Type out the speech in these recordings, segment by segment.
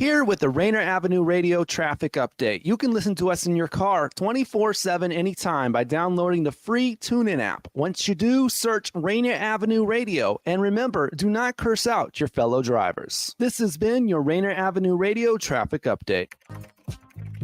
Here with the Rainier Avenue Radio Traffic Update. You can listen to us in your car 24/7 anytime by downloading the free TuneIn app. Once you do, search Rainier Avenue Radio. And remember, do not curse out your fellow drivers. This has been your Rainier Avenue Radio Traffic Update.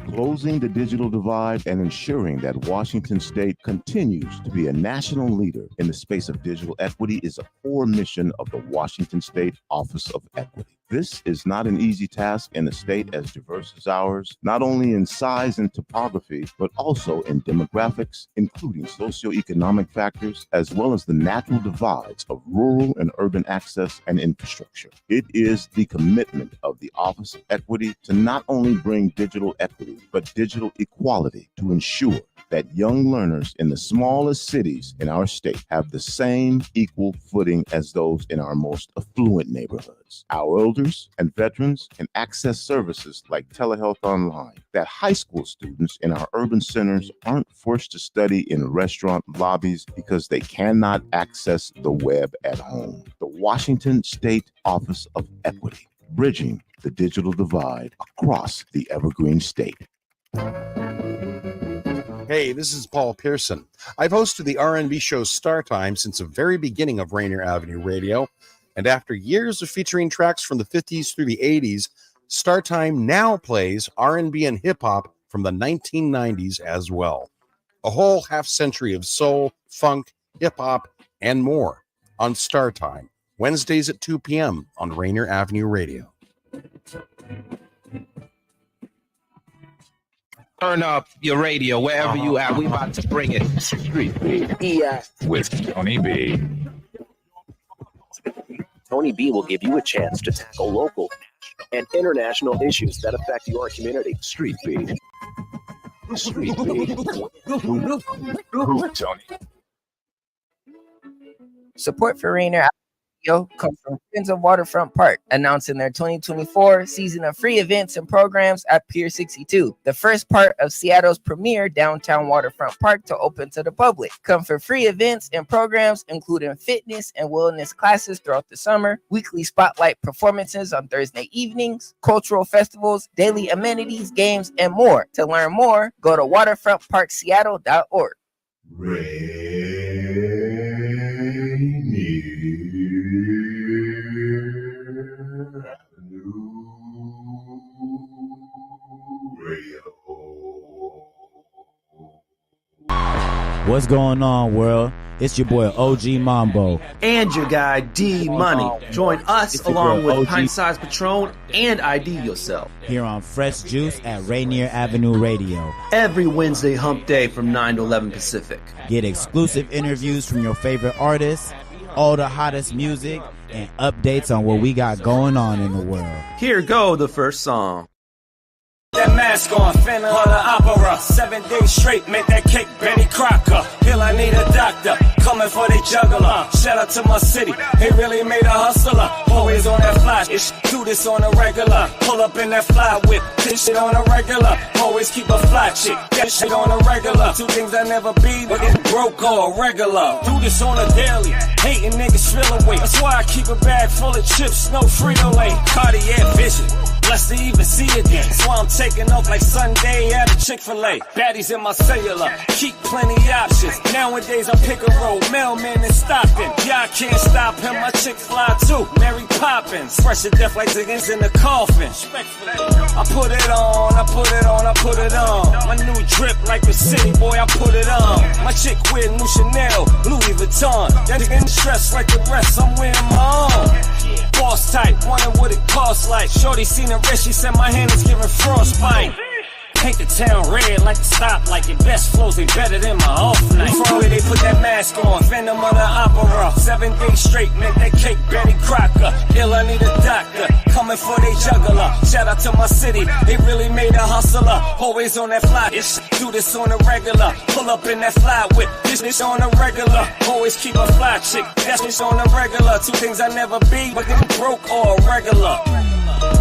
Closing the digital divide and ensuring that Washington State continues to be a national leader in the space of digital equity is a core mission of the Washington State Office of Equity. This is not an easy task in a state as diverse as ours, not only in size and topography, but also in demographics, including socioeconomic factors, as well as the natural divides of rural and urban access and infrastructure. It is the commitment of the Office of Equity to not only bring digital equity, but digital equality to ensure that young learners in the smallest cities in our state have the same equal footing as those in our most affluent neighborhoods. Our elders and veterans can access services like telehealth online, that high school students in our urban centers aren't forced to study in restaurant lobbies because they cannot access the web at home. The Washington State Office of Equity, bridging the digital divide across the Evergreen State. Hey, this is Paul Pearson. I've hosted the R&B show Star Time since the very beginning of Rainier Avenue Radio, and after years of featuring tracks from the 50s through the 80s, Star Time now plays R&B and hip-hop from the 1990s as well. A whole half-century of soul, funk, hip-hop, and more on Star Time, Wednesdays at 2 p.m. on Rainier Avenue Radio. Turn up your radio wherever you at. We about to bring it. Street Beat. Yeah. With Tony B. Tony B will give you a chance to tackle local and international issues that affect your community. Street Beat. Street Beat. Tony. Support for Rainier comes from Friends of Waterfront Park, announcing their 2024 season of free events and programs at Pier 62, the first part of Seattle's premier downtown waterfront park to open to the public. Come for free events and programs, including fitness and wellness classes throughout the summer, weekly spotlight performances on Thursday evenings, cultural festivals, daily amenities, games, and more. To learn more, go to waterfrontparkseattle.org. What's going on, world? It's your boy OG Mambo and your guy D Money. Join us along with Pint Size Patron and ID Yourself here on Fresh Juice at Rainier Avenue Radio every Wednesday hump day from 9 to 11 Pacific. Get exclusive interviews from your favorite artists, all the hottest music, and updates on what we got going on in the world. Here go the first song. That mask on, Phantom of the Opera. 7 days straight, make that cake, Benny Crocker. Hill, I need a doctor, coming for the juggler. Shout out to my city, they really made a hustler. Always on that fly, do this on a regular. Pull up in that fly whip, this shit on a regular. Always keep a fly chick, that shit on a regular. Two things I never be, but it's broke or regular. Do this on a daily, hating niggas feel away. That's why I keep a bag full of chips, no Frito-Lay. Cartier vision, blessed to even see again. That's why I'm taking off like Sunday at a Chick-fil-A. Baddies in my cellular, keep plenty options. Nowadays I pick a road, mailman and Stockton. Y'all can't stop him, my chick fly too. Mary Poppins, fresh to death like Diggins in the coffin. I put it on, I put it on, I put it on. My new drip like the city boy, I put it on. My chick wear new Chanel, Louis Vuitton. That nigga in stress like the rest, I'm wearing my own. Boss type, wonder what it costs like. Shorty seen a wrist, she said my hand is giving frostbite. Paint the town red like the stoplight. Your best flows ain't better than my off night. From where they put that mask on, Phantom of the Opera. 7 days straight, make that cake, Benny Crocker. Ill, I need a doctor, coming for they juggler. Shout out to my city, they really made a hustler. Always on that fly, do this on a regular. Pull up in that fly whip, this on a regular. Always keep a fly chick, that's on a regular. Two things I never be, but get broke or regular.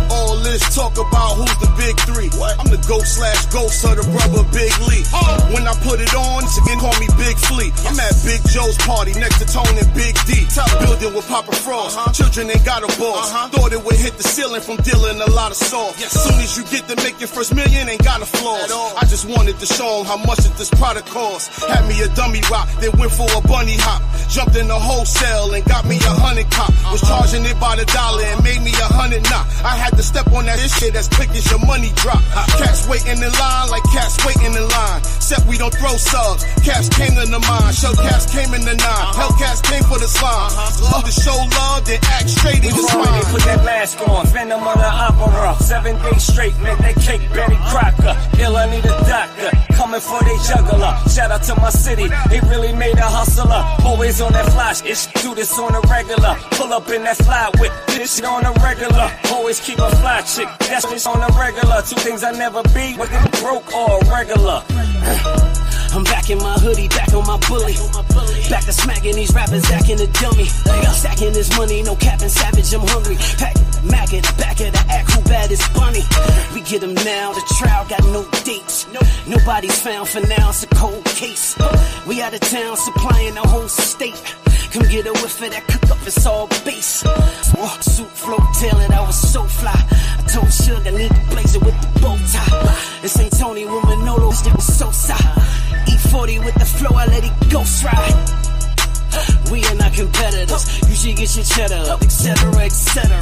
All all this talk about who's the big three. I'm the ghost of the brother Big Lee. When I put it on, it's again call me Big Flea. I'm at Big Joe's party next to Tone and Big D. Building with Papa Frost. Children ain't got a boss. Thought it would hit the ceiling from dealing a lot of sauce. Soon as you get to make your first million, ain't got a flaws. I just wanted to show them how much this product cost. Had me a dummy rock, then went for a bunny hop. Jumped in the wholesale and got me 100 cop. Was charging it by the dollar and made me 100 knock. I had to step on that shit as quick as your money drop. Cats waiting in line like cats waiting in line. Except we don't throw subs. Cats came in the mind. Show cats came in the nine. Hellcats came for the slime. Love to show love, then act straight in the spine. Put that mask on, Phantom of the Opera. 7 days straight, make that cake, Betty Crocker. Ill, I need a doctor. Coming for they juggler. Shout out to my city, they really made a hustler. Always on that flash, it's do this on a regular. Pull up in that fly whip, this shit on a regular. Always keep a fly chick, that's this on a regular. Two things I never be, whether broke or regular. I'm back in my hoodie, back on my bully. Back to smacking these rappers, acting a dummy. Stacking this money, no capping savage, I'm hungry. Pack Mac at the back of the act, who bad is bunny? We get them now, the trial got no dates. Nobody's found for now, it's a cold case. We out of town, supplying the whole state. Come get a whiff of that cook up, it's all base. Suit, float, tailored, I was so fly. I told Suge I need to blaze it with the bow tie. This ain't Tony with Manolo, this was so side. E40 with the flow, I let it ghost ride. We are not competitors, you should get your cheddar up, etc., etc.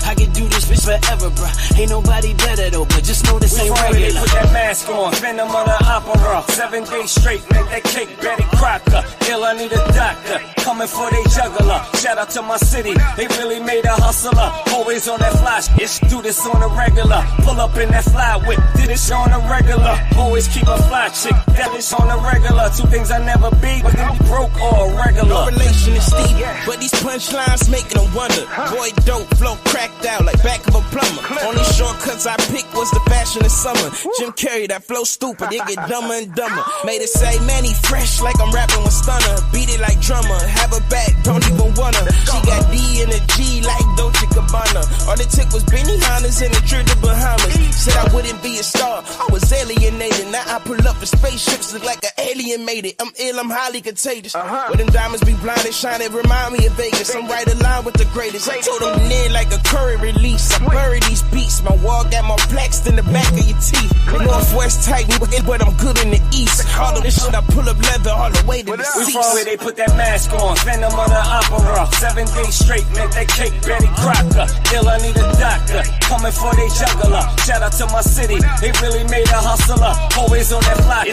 I can do this bitch forever, bruh. Ain't nobody better though, but just know this ain't regular. Put that mask on, Phantom of the Opera. 7 days straight, make that cake, Betty Crocker. Ill, I need a doctor. Coming for they juggler. Shout out to my city, they really made a hustler. Always on that flash, it's do this on a regular. Pull up in that fly whip, did this on a regular. Always keep a fly chick, that is on a regular. Two things I never be, whether broke or regular. No relation to Steve, but these punchlines making them wonder. Boy, dope, flow cracked out like back of a plumber. Only shortcuts I picked was the fashion of summer. Jim Carrey, that flow stupid, it get dumber and dumber. Made it say, man, he fresh like I'm rapping with Stunner. Beat it like drummer, have her back, don't even wanna. She got D and a G like Dolce Gabbana. All it took was Benny Hannes and a trip to Bahamas. Said I wouldn't be a star, I was alienated. Now I pull up in spaceships, look like an alien made it. I'm ill, I'm highly contagious. Where them diamonds be blinded, shining, remind me of Vegas. I'm right aligned with the greatest. I told them in like a curry release. I bury these beats, my wall got more plaques than the back of your teeth. Northwest type, but I'm good in the east. All of this shit, I pull up leather all the way to the seats. Before they put that mask on, Phantom of the Opera. 7 days straight, make that cake, Betty Crocker. Ill, I need a doctor. Coming for they juggler. Shout out to my city, they really made a hustler. Always on that fly,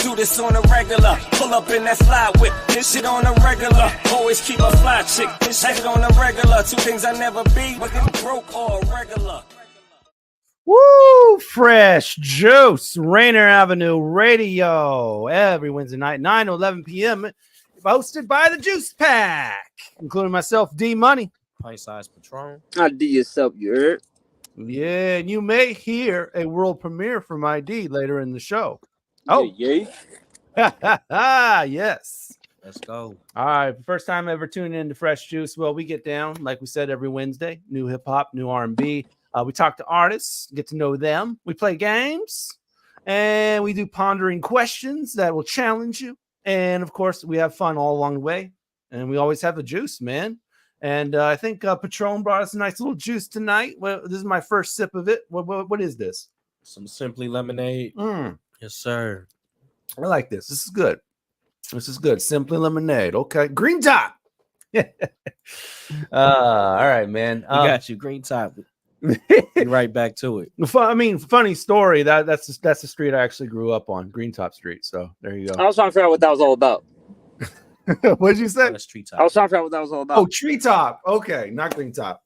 do this on a regular. Pull up in that fly whip, this shit on a regular. Always keep a fly chick, this shit on a regular. Two things I never be, whether broke or regular. Woo! Fresh Juice, Rainier Avenue Radio, every Wednesday night, 9 to 11 p.m. Hosted by the Juice Pack, including myself, D Money. Pint Size Patron. IDYourself, you heard? Yeah, and you may hear a world premiere from ID later in the show. Oh, yeah. Yes. Let's go. All right, first time ever tuning in to Fresh Juice. Well, we get down, like we said, every Wednesday. New hip hop, new R&B. We talk to artists, get to know them. We play games, and we do pondering questions that will challenge you. And of course, we have fun all along the way. And we always have the juice, man. And I think Patron brought us a nice little juice tonight. Well, this is my first sip of it. What is this? Some Simply Lemonade. Yes, sir. I like this. This is good. This is good. Simply Lemonade. Okay. Green top. All right, man. We got you. Green top. Right back to it. I mean, funny story. That's the street I actually grew up on, Green Top Street. So there you go. I was trying to figure out what that was all about. What did you say? That's Treetop. I was trying to figure out what that was all about. Oh, Treetop. Okay, not Green Top.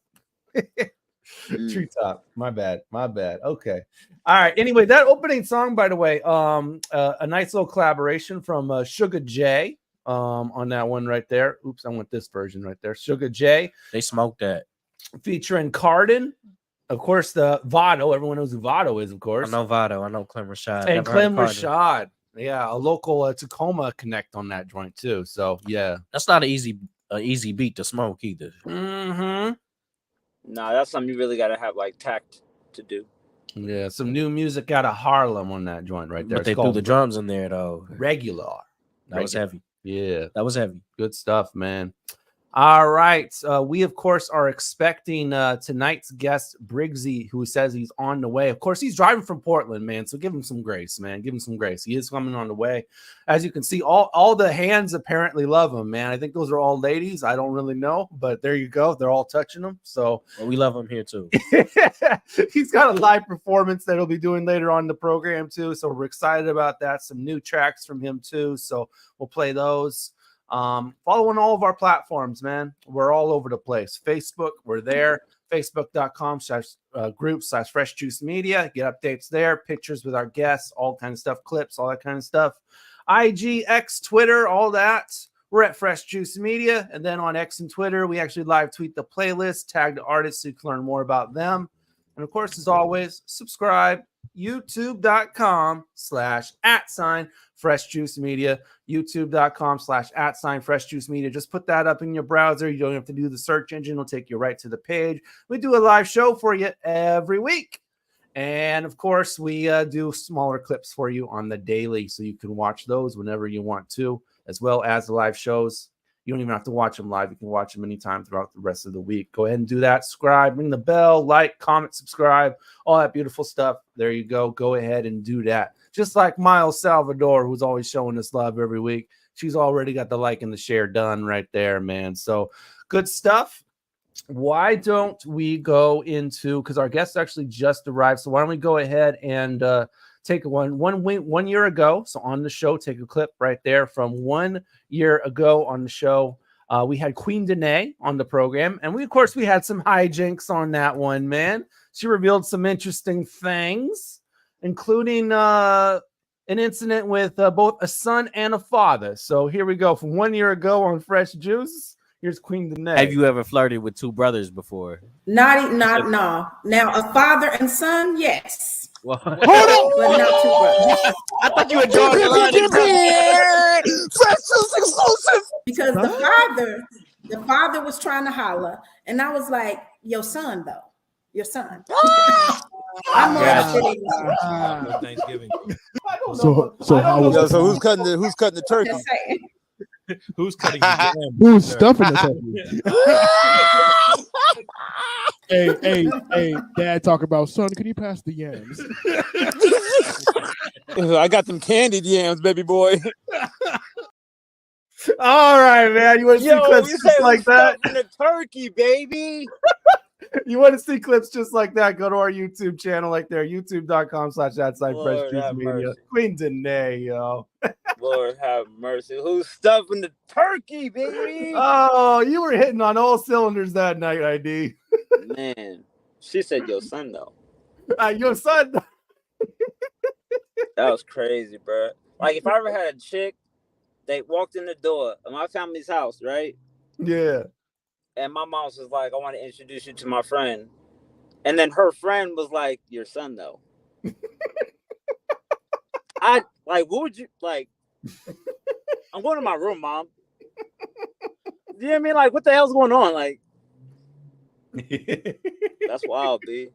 Treetop. My bad. Okay. All right. Anyway, that opening song, by the way, a nice little collaboration from Sugar J on that one right there. Oops, I want this version right there. Sugar J. They smoked that. Featuring Cardin. Of course, the Vado. Everyone knows who Vado is, of course. I know Vado. I know Clem Rashad. And Clem Rashad. Yeah, a local Tacoma connect on that joint too. So yeah, that's not an easy beat to smoke either. Mm-hmm. Nah, that's something you really gotta have like tact to do. Yeah, some new music out of Harlem on that joint right there. But they It's threw called the drums in there though. Regular. That was heavy. Yeah, that was heavy. Good stuff, man. All right. We, of course, are expecting tonight's guest, Briggzzy, who says he's on the way. Of course, he's driving from Portland, man. So give him some grace, man. Give him some grace. He is coming on the way. As you can see, all the hands apparently love him, man. I think those are all ladies. I don't really know, but there you go. They're all touching him. So well, we love him here, too. He's got a live performance that he'll be doing later on in the program, too. So we're excited about that. Some new tracks from him, too. So we'll play those. Follow on all of our platforms, man. We're all over the place. Facebook, we're there. Facebook.com/group/Fresh Juice Media. Get updates there, pictures with our guests, all kind of stuff, clips, all that kind of stuff. IG, X, Twitter, all that. We're at Fresh Juice Media. And then on X and Twitter, we actually live tweet the playlist, tag the artists so you can learn more about them. And of course, as always, subscribe. YouTube.com/@Fresh Juice Media. YouTube.com/@Fresh Juice Media. Just put that up in your browser. You don't have to do the search engine. It'll take you right to the page. We do a live show for you every week. And of course, we do smaller clips for you on the daily, so you can watch those whenever you want to, as well as the live shows. You don't even have to watch them live. You can watch them anytime throughout the rest of the week. Go ahead and do that. Subscribe, ring the bell, like, comment, subscribe, all that beautiful stuff. There you go. Go ahead and do that. Just like Miles Salvador, who's always showing us love every week. She's already got the like and the share done right there, man. So good stuff. Why don't we go into, because our guest actually just arrived, so why don't we go ahead and take one year ago. So on the show, take a clip right there from 1 year ago on the show. We had Queen Danae on the program, and we had some hijinks on that one, man. She revealed some interesting things, including an incident with both a son and a father. So here we go from 1 year ago on Fresh Juice. Here's Queen Danae. Have you ever flirted with two brothers before? No. Now a father and son, yes. Well, hold on, but not two brothers. I thought you were drawing the line. Exclusive. Because the father was trying to holler, and I was like, "Your son, though, your son." I'm more Thanksgiving. So who's cutting the turkey? Who's cutting the jam? Who's stuffing the turkey? hey, Dad, talk about, son, can you pass the yams? I got them candied yams, baby boy. All right, man. You want to see clips just like that? The turkey, baby. You want to see clips just like that? Go to our YouTube channel right there, youtube.com/@Fresh Juice Media. Queen Danae, yo. Lord have mercy. Who's stuffing the turkey, baby? Oh, you were hitting on all cylinders that night, ID. Man, she said your son, though. Your son. That was crazy, bro. Like, if I ever had a chick, they walked in the door of my family's house, right? Yeah. And my mom was like, I want to introduce you to my friend. And then her friend was like, your son, though. What would you, I'm going to my room, Mom. You know what I mean? Like, what the hell's going on? Like, that's wild, B.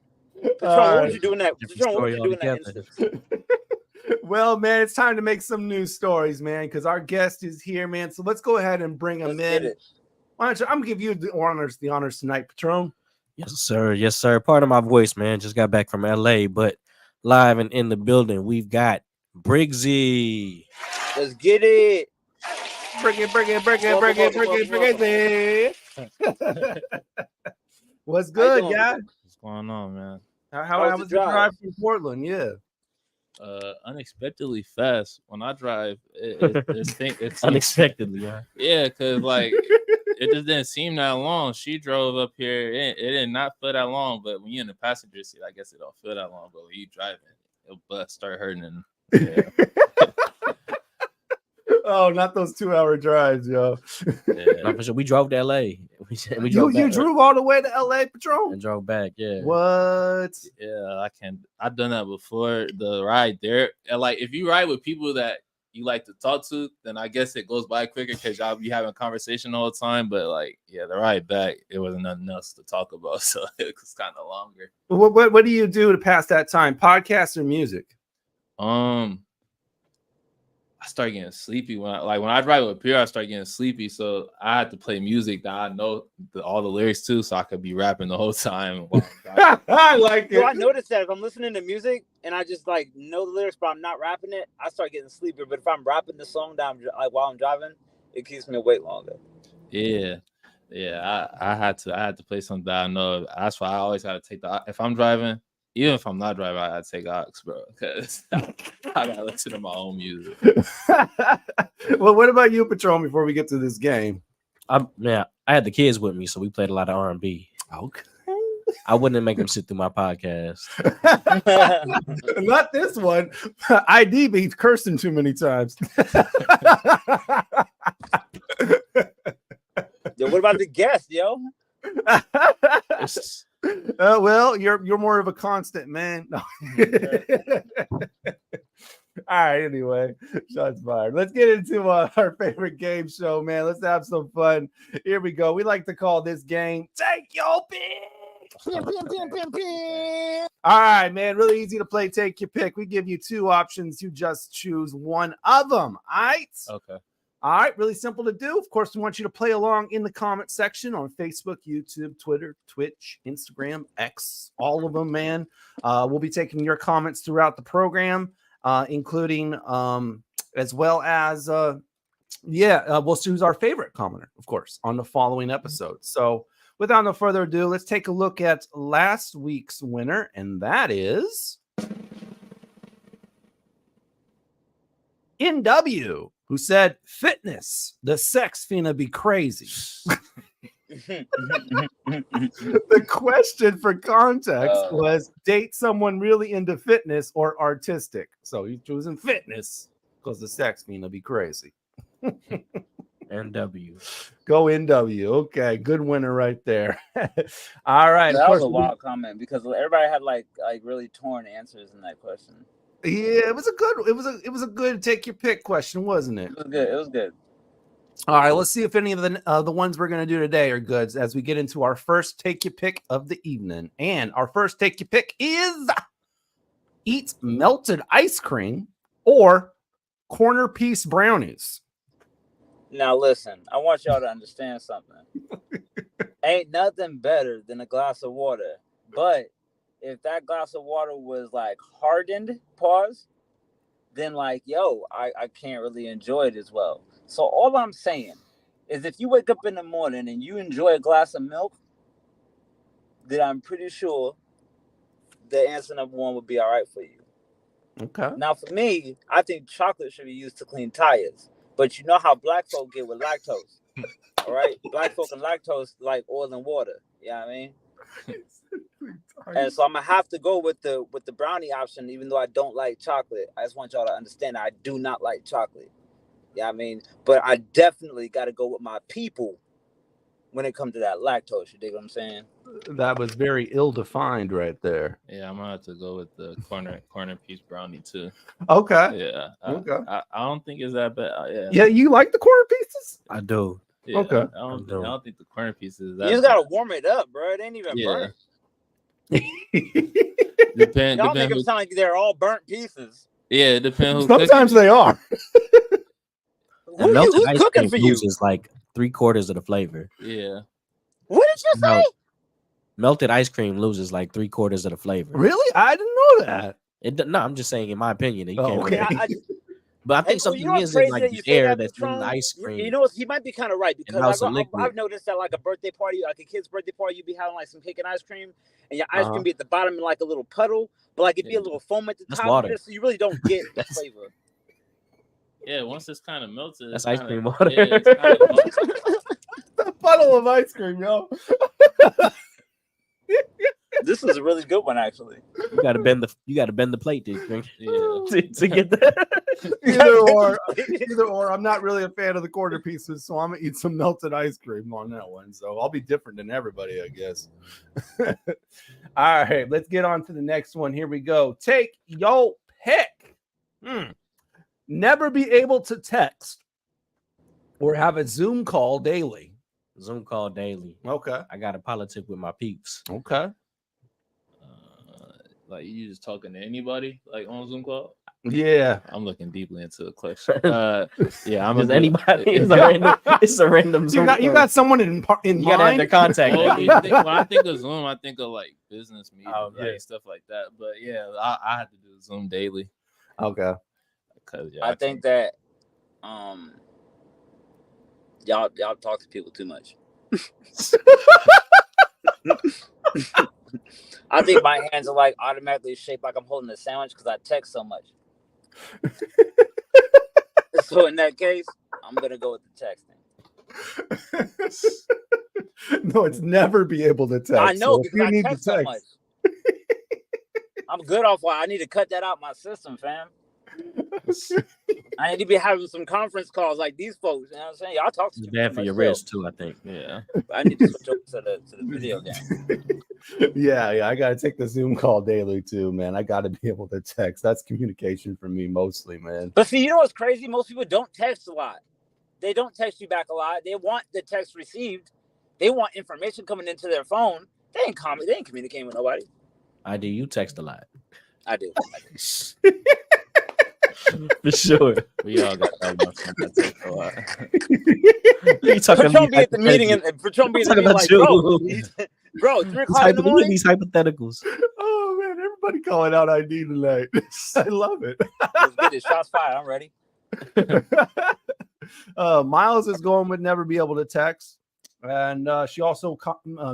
Patron, what would you do in that? Patron, what would you do in that instance? Well, man, it's time to make some news stories, man, because our guest is here, man. So let's go ahead and bring him in. Why don't you? I'm gonna give you the honors tonight, Patron. Yes, sir. Yes, sir. Part of my voice, man. Just got back from LA, but live and in the building, we've got Briggzzy. Let's get it. Bring it. What's good, guys? What's going on, man? How was the drive from Portland? Yeah. Unexpectedly fast. When I drive, it's unexpectedly, yeah, because it just didn't seem that long. She drove up here. It did not feel that long, but when you're in the passenger seat, I guess it don't feel that long. But when you driving, your butt start hurting. And, yeah. Oh, not those 2-hour drives, yo. Yeah. We drove to LA. You drove all the way to LA, Patron? And drove back, yeah. What? Yeah, I've done that before. The ride there, and if you ride with people that you like to talk to, then I guess it goes by quicker because y'all be having a conversation all the time. But like, yeah, the ride back, it wasn't nothing else to talk about, so it was kind of longer. What do you do to pass that time? Podcasts or music? I start getting sleepy when I drive up here. I start getting sleepy, so I had to play music that I know all the lyrics to, so I could be rapping the whole time. While I'm I like it. So I noticed that if I'm listening to music and I just like know the lyrics, but I'm not rapping it, I start getting sleepy. But if I'm rapping the song down like while I'm driving, it keeps me awake longer. Yeah. I had to play something that I know. That's why I always got to take if I'm driving. Even if I'm not driving, I take aux, bro, because I gotta listen to my own music. Well, what about you, Patron? Before we get to this game, I had the kids with me, so we played a lot of R&B. Okay, I wouldn't make them sit through my podcast. Not this one. ID be cursing too many times. Yo, what about the guest, yo? Well, you're more of a constant, man. No. All right, anyway, shots fired. Let's get into our favorite game show, man. Let's have some fun. Here we go. We like to call this game Take Your Pick. All right, man. Really easy to play. Take your pick. We give you two options. You just choose one of them. All right. Okay. All right, really simple to do. Of course, we want you to play along in the comment section on Facebook, YouTube, Twitter, Twitch, Instagram, X, all of them, man. We'll be taking your comments throughout the program, including as well as, we'll choose our favorite commenter, of course, on the following episode. So without no further ado, let's take a look at last week's winner, and that is NW, who said, fitness, the sex finna be crazy. The question for context was date someone really into fitness or artistic. So he's choosing fitness because the sex finna be crazy. NW. Go NW. Okay, good winner right there. All right. That was a wild comment because everybody had like really torn answers in that question. Yeah, it was a good take your pick question, wasn't it? It was good. All right, let's see if any of the ones we're going to do today are good as we get into our first take your pick of the evening. And our first take your pick is eat melted ice cream or corner piece brownies. Now listen, I want y'all to understand something. Ain't nothing better than a glass of water, but if that glass of water was like hardened, then like, I can't really enjoy it as well. So all I'm saying is if you wake up in the morning and you enjoy a glass of milk, then I'm pretty sure the answer number one would be all right for you. Okay. Now for me, I think chocolate should be used to clean tires. But you know how black folk get with lactose. All right? Black folk and lactose like oil and water. You know what I mean? And so I'm gonna have to go with the brownie option, even though I don't like chocolate. I just want y'all to understand I do not like chocolate. Yeah, I mean, but I definitely got to go with my people when it comes to that lactose. You dig what I'm saying? That was very ill-defined right there. Yeah, I'm gonna have to go with the corner piece brownie too. Okay. Yeah. Okay. I don't think it's that bad. Yeah, you like the corner pieces? I do. Yeah, okay. I don't think the corner pieces is that. You just gotta warm it up, bro. It ain't even burnt. Y'all make them sound like they're all burnt pieces. Yeah, it depends. Sometimes they are. Who's cooking for you? Loses like 3/4 of the flavor. Yeah. What did you say? Melted ice cream loses like 3/4 of the flavor. Really? I didn't know that. No, I'm just saying, in my opinion, you can't. Okay. But I think something is in like the air that's in the ice cream. You know what? He might be kind of right because I've noticed that like a birthday party, like a kid's birthday party, you be having like some cake and ice cream, and your ice cream be at the bottom in like a little puddle, but like it'd be a little foam at the top. Water. So you really don't get the flavor. Yeah, once it's kind of melted, that's ice cream water. Yeah, a puddle of ice cream, yo. This is a really good one, actually. You gotta bend the plate to drink. Yeah. to get that. Either or. I'm not really a fan of the quarter pieces, so I'm gonna eat some melted ice cream on that one. So I'll be different than everybody, I guess. All right, let's get on to the next one. Here we go. Take your pick. never be able to text or have a Zoom call daily? Zoom call daily. Okay. I got a politic with my peeps. Okay. Like you just talking to anybody like on Zoom call? Yeah. I'm looking deeply into the question. Yeah, I'm Is anybody? It's a random Zoom. You got someone in You gotta have mind? their contact. Well, when I think of Zoom, I think of like business meetings, like stuff like that. But yeah, I have to do Zoom daily. Okay. Because I think that y'all talk to people too much. I think my hands are like automatically shaped like I'm holding a sandwich because I text so much. So in that case, I'm gonna go with the texting. No, it's never be able to text. I know So if because you I need text to so text. much. I'm good off. I need to cut that out my system, fam. I need to be having some conference calls like these folks. You know what I'm saying? Y'all talk to It's me bad for your wrist too, I think. Yeah. I need to switch over to the video game. Yeah, I gotta take the Zoom call daily too, man. I gotta be able to text. That's communication for me mostly, man. But see, you know what's crazy? Most people don't text a lot. They don't text you back a lot. They want the text received. They want information coming into their phone. They ain't communicating with nobody. I do. You text a lot. I do. For sure. We all got that much. You talking Patron be at the meeting and Patron be at the meeting like, bro, 3 o'clock in the morning. These hypotheticals. Oh man, everybody calling out ID tonight. I love it. Let's get it. Shots fired. I'm ready. Miles is going with never be able to text. And she also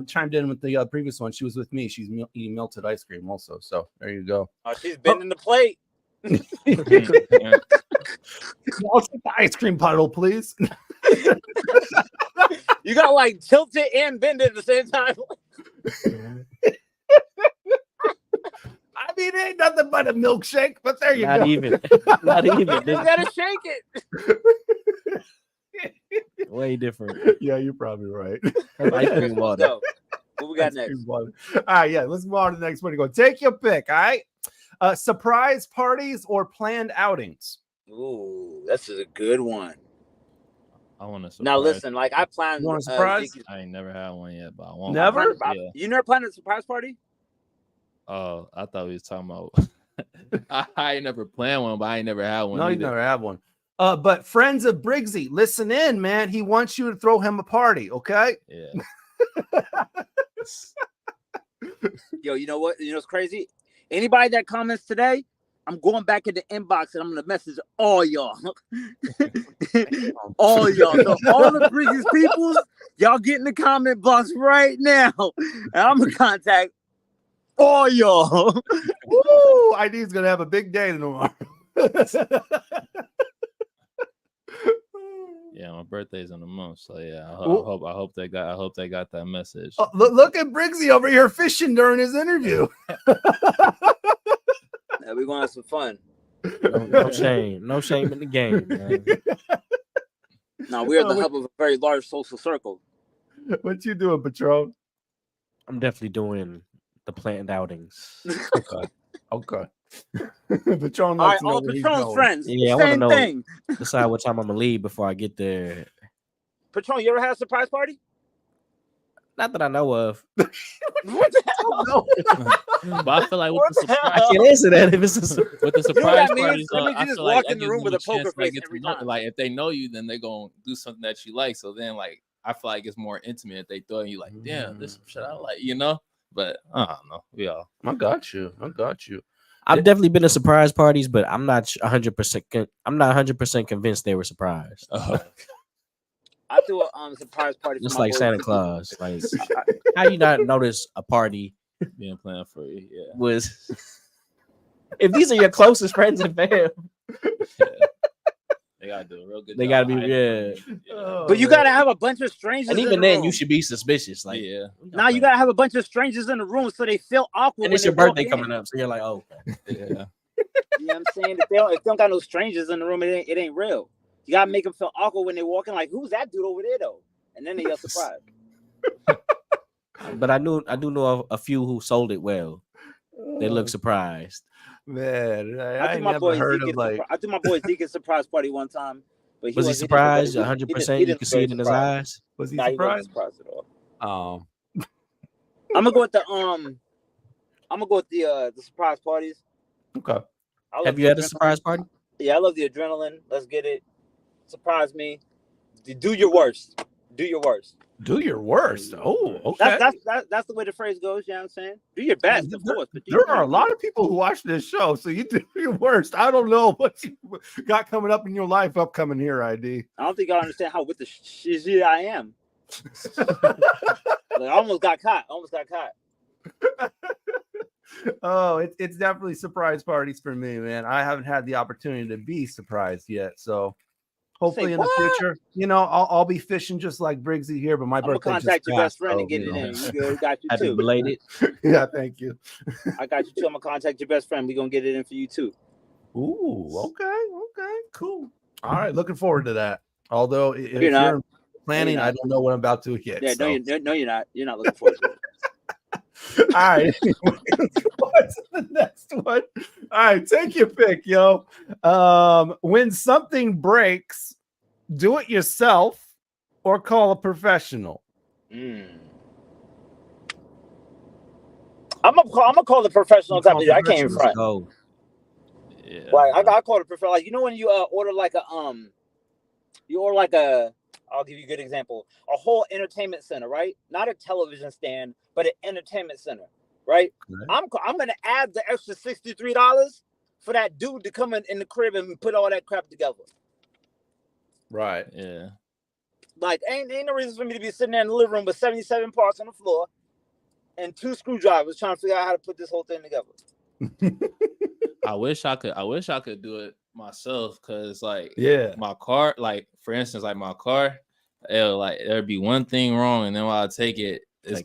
chimed in with the previous one. She was with me. She's eating melted ice cream also. So there you go. Oh, she's bending the plate. I'll take the ice cream puddle, please. You got like tilt it and bend it at the same time. I mean, it ain't nothing but a milkshake, but there you go. Not even. You gotta shake it. Way different. Yeah, you're probably right. Ice cream water. What we got next? All right, yeah, let's move on to the next one. Go take your pick. All right. Surprise parties or planned outings? Ooh, this is a good one. I want to. Now listen, like I planned. You want a surprise? I ain't never had one yet, but I want. Never? Yeah. You never planned a surprise party? Oh, I thought we was talking about. I ain't never planned one, but I ain't never had one. No, either. you never had one. But friends of Briggzzy, listen in, man. He wants you to throw him a party, okay? Yeah. Yo, you know what? You know what's crazy? Anybody that comments today, I'm going back in the inbox and I'm gonna message all y'all. All y'all. So all the Briggzzy people, y'all get in the comment box right now. And I'm gonna contact all y'all. Woo! ID's gonna have a big day tomorrow. Yeah, my birthday's in a month, so yeah. I hope they got that message. Oh, look at Briggzzy over here fishing during his interview. Yeah, we're gonna have some fun. No shame. No shame in the game, man. Now we're the hub of a very large social circle. What you doing, Patron? I'm definitely doing the planned outings. Okay. Patron All right, likes to know all where he's Patron's going. friends. Yeah, I want to Same know. thing. Decide what time I'm gonna leave before I get there. Patron, you ever had a surprise party? Not that I know of. What the hell? But I feel like with the surprise, I can't answer that if it's with the You know what surprise that means? parties, That means you I just feel walk like in the that room gives with you a chance poker to, like, face get to every know- time. Like if they know you, then they're gonna do something that you like. So then, like, I feel like it's more intimate if they throw you like, damn, this is shit I like, you know. But I don't know. We all. I got you. I've definitely been to surprise parties, but I'm not 100%. I'm not 100% convinced they were surprised. I threw a surprise party for Just my like boys. Santa Claus. Like, how you not notice a party being planned for you? Yeah. Was if these are your closest friends and fam, They gotta do a real good. they job gotta be hiding from yeah. you. But you gotta have a bunch of strangers. And in even the then, room. you should be suspicious. Like, Yeah. Now you gotta have a bunch of strangers in the room so they feel awkward. and it's when your they walk birthday in. coming up, so you're like, oh, okay. Yeah. You know what I'm saying? If they don't got no strangers in the room, it ain't real. You gotta make them feel awkward when they walk in. Like, who's that dude over there though? And then they get surprised. But I do know a few who sold it well. They look surprised. Man, I I threw my never boy heard Zeke. of like. I threw my boy Zeke a surprise party one time. But Was he wasn't- didn't look surprised? very- 100%. he You didn't could look see very it in his surprised. eyes. Was he Nah, he wasn't surprised? surprised at all. Oh, I'm gonna go with the surprise parties. okay. I love Have the you had a adrenaline. surprise party? Yeah, I love the adrenaline. Let's get it. Surprise me. Do your worst. Do your worst. Do your worst. Oh, okay. That's the way the phrase goes. You know what I'm saying? Do your best, of course. But There are a lot of people who watch this show, so you do your worst. I don't know what you got coming up in your life upcoming here, ID. I don't think y'all understand how with the shit I am. Like, I almost got caught. Oh, it's definitely surprise parties for me, man. I haven't had the opportunity to be surprised yet, so hopefully in the future, I'll be fishing just like Briggzzy here. But my I'm gonna birthday contact just your passed, best friend so, and get it in. You good? Got you Happy too. belated. Yeah, thank you. I got you too. I'm gonna contact your best friend. We're gonna get it in for you too. Ooh, okay, cool. All right, looking forward to that. Although if You're not. you're planning, I don't know what I'm about to hit. Yeah, so. no, you're not. You're not looking forward to it. All right. What's the next one? All right, take your pick, yo. When something breaks, do it yourself or call a professional. I'm gonna call the professional type of I can't even front. Go. Yeah. Like I call it professional. Like when you order like I'll give you a good example. A whole entertainment center, right? Not a television stand, but an entertainment center, right? I'm gonna add the extra $63 for that dude to come in the crib and put all that crap together. Right. Yeah. Like ain't no reason for me to be sitting there in the living room with 77 parts on the floor and 2 screwdrivers trying to figure out how to put this whole thing together. I wish I could do it myself, because my car, like for instance, like my car, there'd be one thing wrong, and then while I take it, it's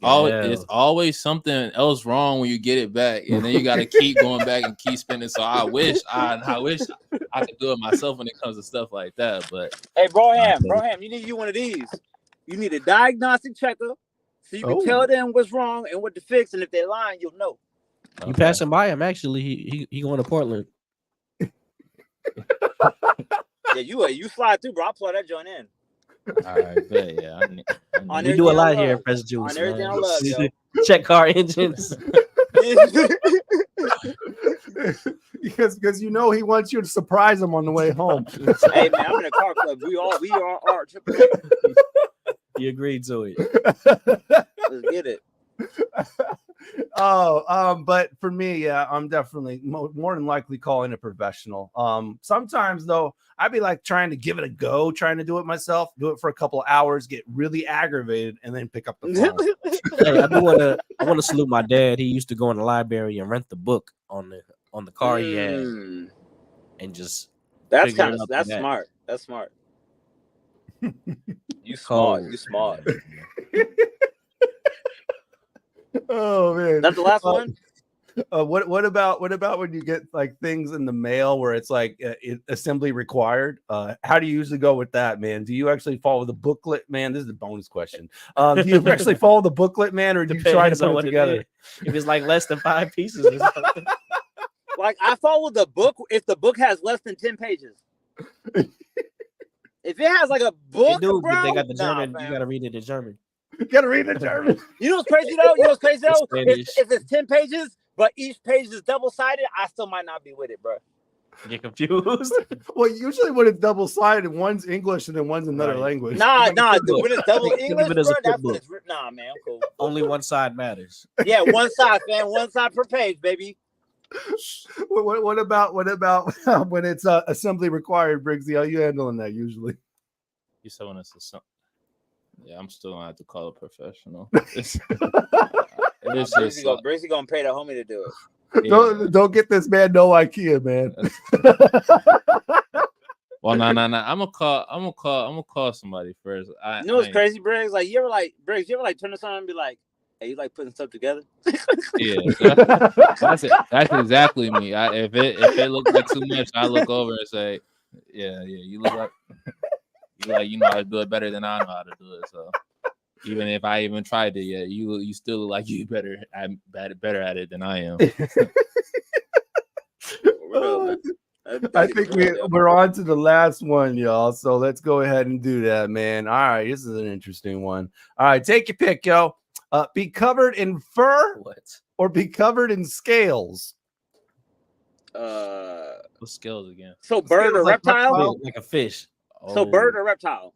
always something else wrong when you get it back, and then you got to keep going back and keep spending. So I wish I could do it myself when it comes to stuff like that. But hey, Broham, you need one of these. You need a diagnostic checker so you can tell them what's wrong and what to fix, and if they're lying, you'll know. You passing by him? Actually, he going to Portland. Yeah, you slide through, bro. I'll plug that joint in. All right, but yeah, we do a lot here at Press Juice. On everything I love, yo. Check car engines. because he wants you to surprise him on the way home. Hey man, I'm in a car club. We are AAA. You agreed to it. Let's get it. But for me, yeah, I'm definitely more than likely calling a professional. Sometimes though, I'd be like trying to give it a go, trying to do it myself, do it for a couple of hours, get really aggravated, and then pick up the phone. Hey, I want to salute my dad. He used to go in the library and rent the book on the car he had, and just that's smart. That's smart. You smart. Oh man, that's the last one. What about when you get like things in the mail where it's like assembly required? How do you usually go with that, man? Do you actually follow the booklet, man? This is a bonus question. Do you actually follow the booklet, man, or do you try to put it together? If it's like less than 5 pieces or something. Like I follow the book if the book has less than 10 pages. If it has like a book, bro, but they got the German. You got to read it in German. You gotta read the German. You know what's crazy though? If it's 10 pages, but each page is double-sided, I still might not be with it, bro. Get confused. Well, usually when it's double-sided, one's English and then one's another language. Nah. When it's double English, bro, that's when it's written. Nah, man, I'm cool. Only one side matters. Yeah, one side, man. One side per page, baby. What about when it's assembly required, Briggzzy? How are you handling that usually? You said when it's yeah, I'm still gonna have to call a professional. Briggzzy gonna pay the homie to do it. Yeah. Don't get this man no IKEA, man. Well, no. I'm gonna call somebody first. You know what's crazy, Briggs? Like you ever turn to someone and be like, "Hey, you like putting stuff together?" Yeah, that's exactly me. If it looks like too much, I look over and say, "Yeah, you look like you know how to do it better than I know how to do it." So even if I even tried it, yeah, you still look like you better at it than I am. I think we're on to the last one, y'all. So let's go ahead and do that, man. All right, this is an interesting one. All right, take your pick, yo. Be covered in fur or be covered in scales? What scales again? So bird or reptile? Like a fish. So bird or reptile?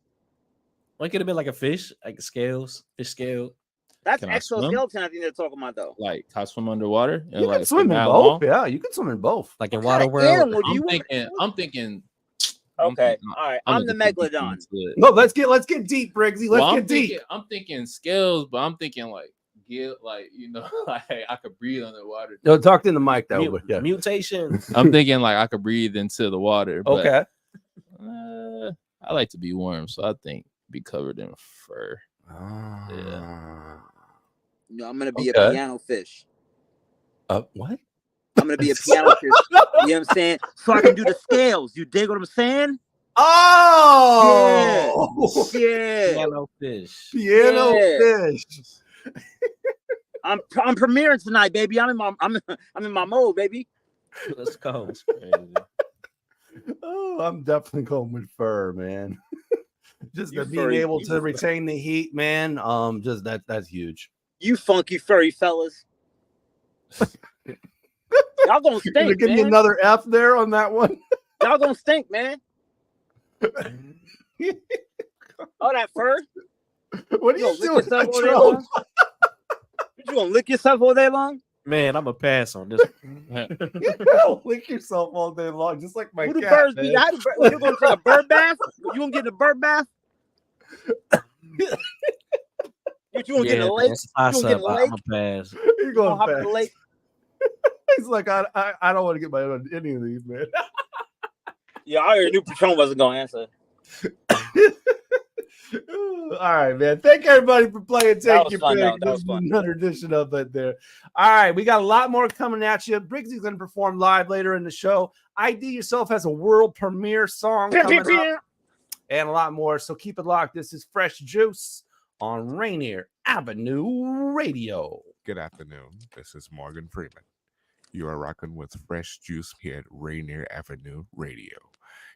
Why could it be like a fish? Like scales, fish scale. That's exoskeleton, I think they're talking about, though. Like, can I swim underwater? You can swim in both. Yeah, you can swim in both. Like in water world. I'm thinking. Okay, all right. I'm the megalodon. No, let's get deep, Briggzzy. Let's get deep. I'm thinking scales, but I'm thinking like I could breathe underwater. No, talk in the mic though. Mutation. I'm thinking like I could breathe into the water. But, okay. I like to be warm, so I think be covered in fur. Yeah. No, I'm gonna be a piano fish. What? I'm gonna be a piano fish. You know what I'm saying? So I can do the scales. You dig what I'm saying? Oh, yeah. Piano fish. Piano fish. I'm premiering tonight, baby. I'm in my mode, baby. Let's go. Oh, I'm definitely going with fur, man. Just being able to retain the heat, man. Just that's huge. You funky furry fellas. Y'all gonna stink, man. Give me another F there on that one. Y'all gonna stink, man. Oh, that fur. What are you doing? You gonna lick yourself all day long? Man, I'm a pass on this. Lick yourself all day long, just like my cat. Who the birds be? You gonna take a bird bath? You gonna get a bird bath? You gonna get a lake? I'm a pass. You're going hop in the lake. He's like, I don't want to get my own on any of these, man. Yeah, I already knew Patron wasn't gonna answer. All right, man. Thank everybody for playing. Take your pick. This is another edition of it there. All right, we got a lot more coming at you. Briggzzy's going to perform live later in the show. ID Yourself has a world premiere song coming up and a lot more. So keep it locked. This is Fresh Juice on Rainier Avenue Radio. Good afternoon. This is Morgan Freeman. You are rocking with Fresh Juice here at Rainier Avenue Radio.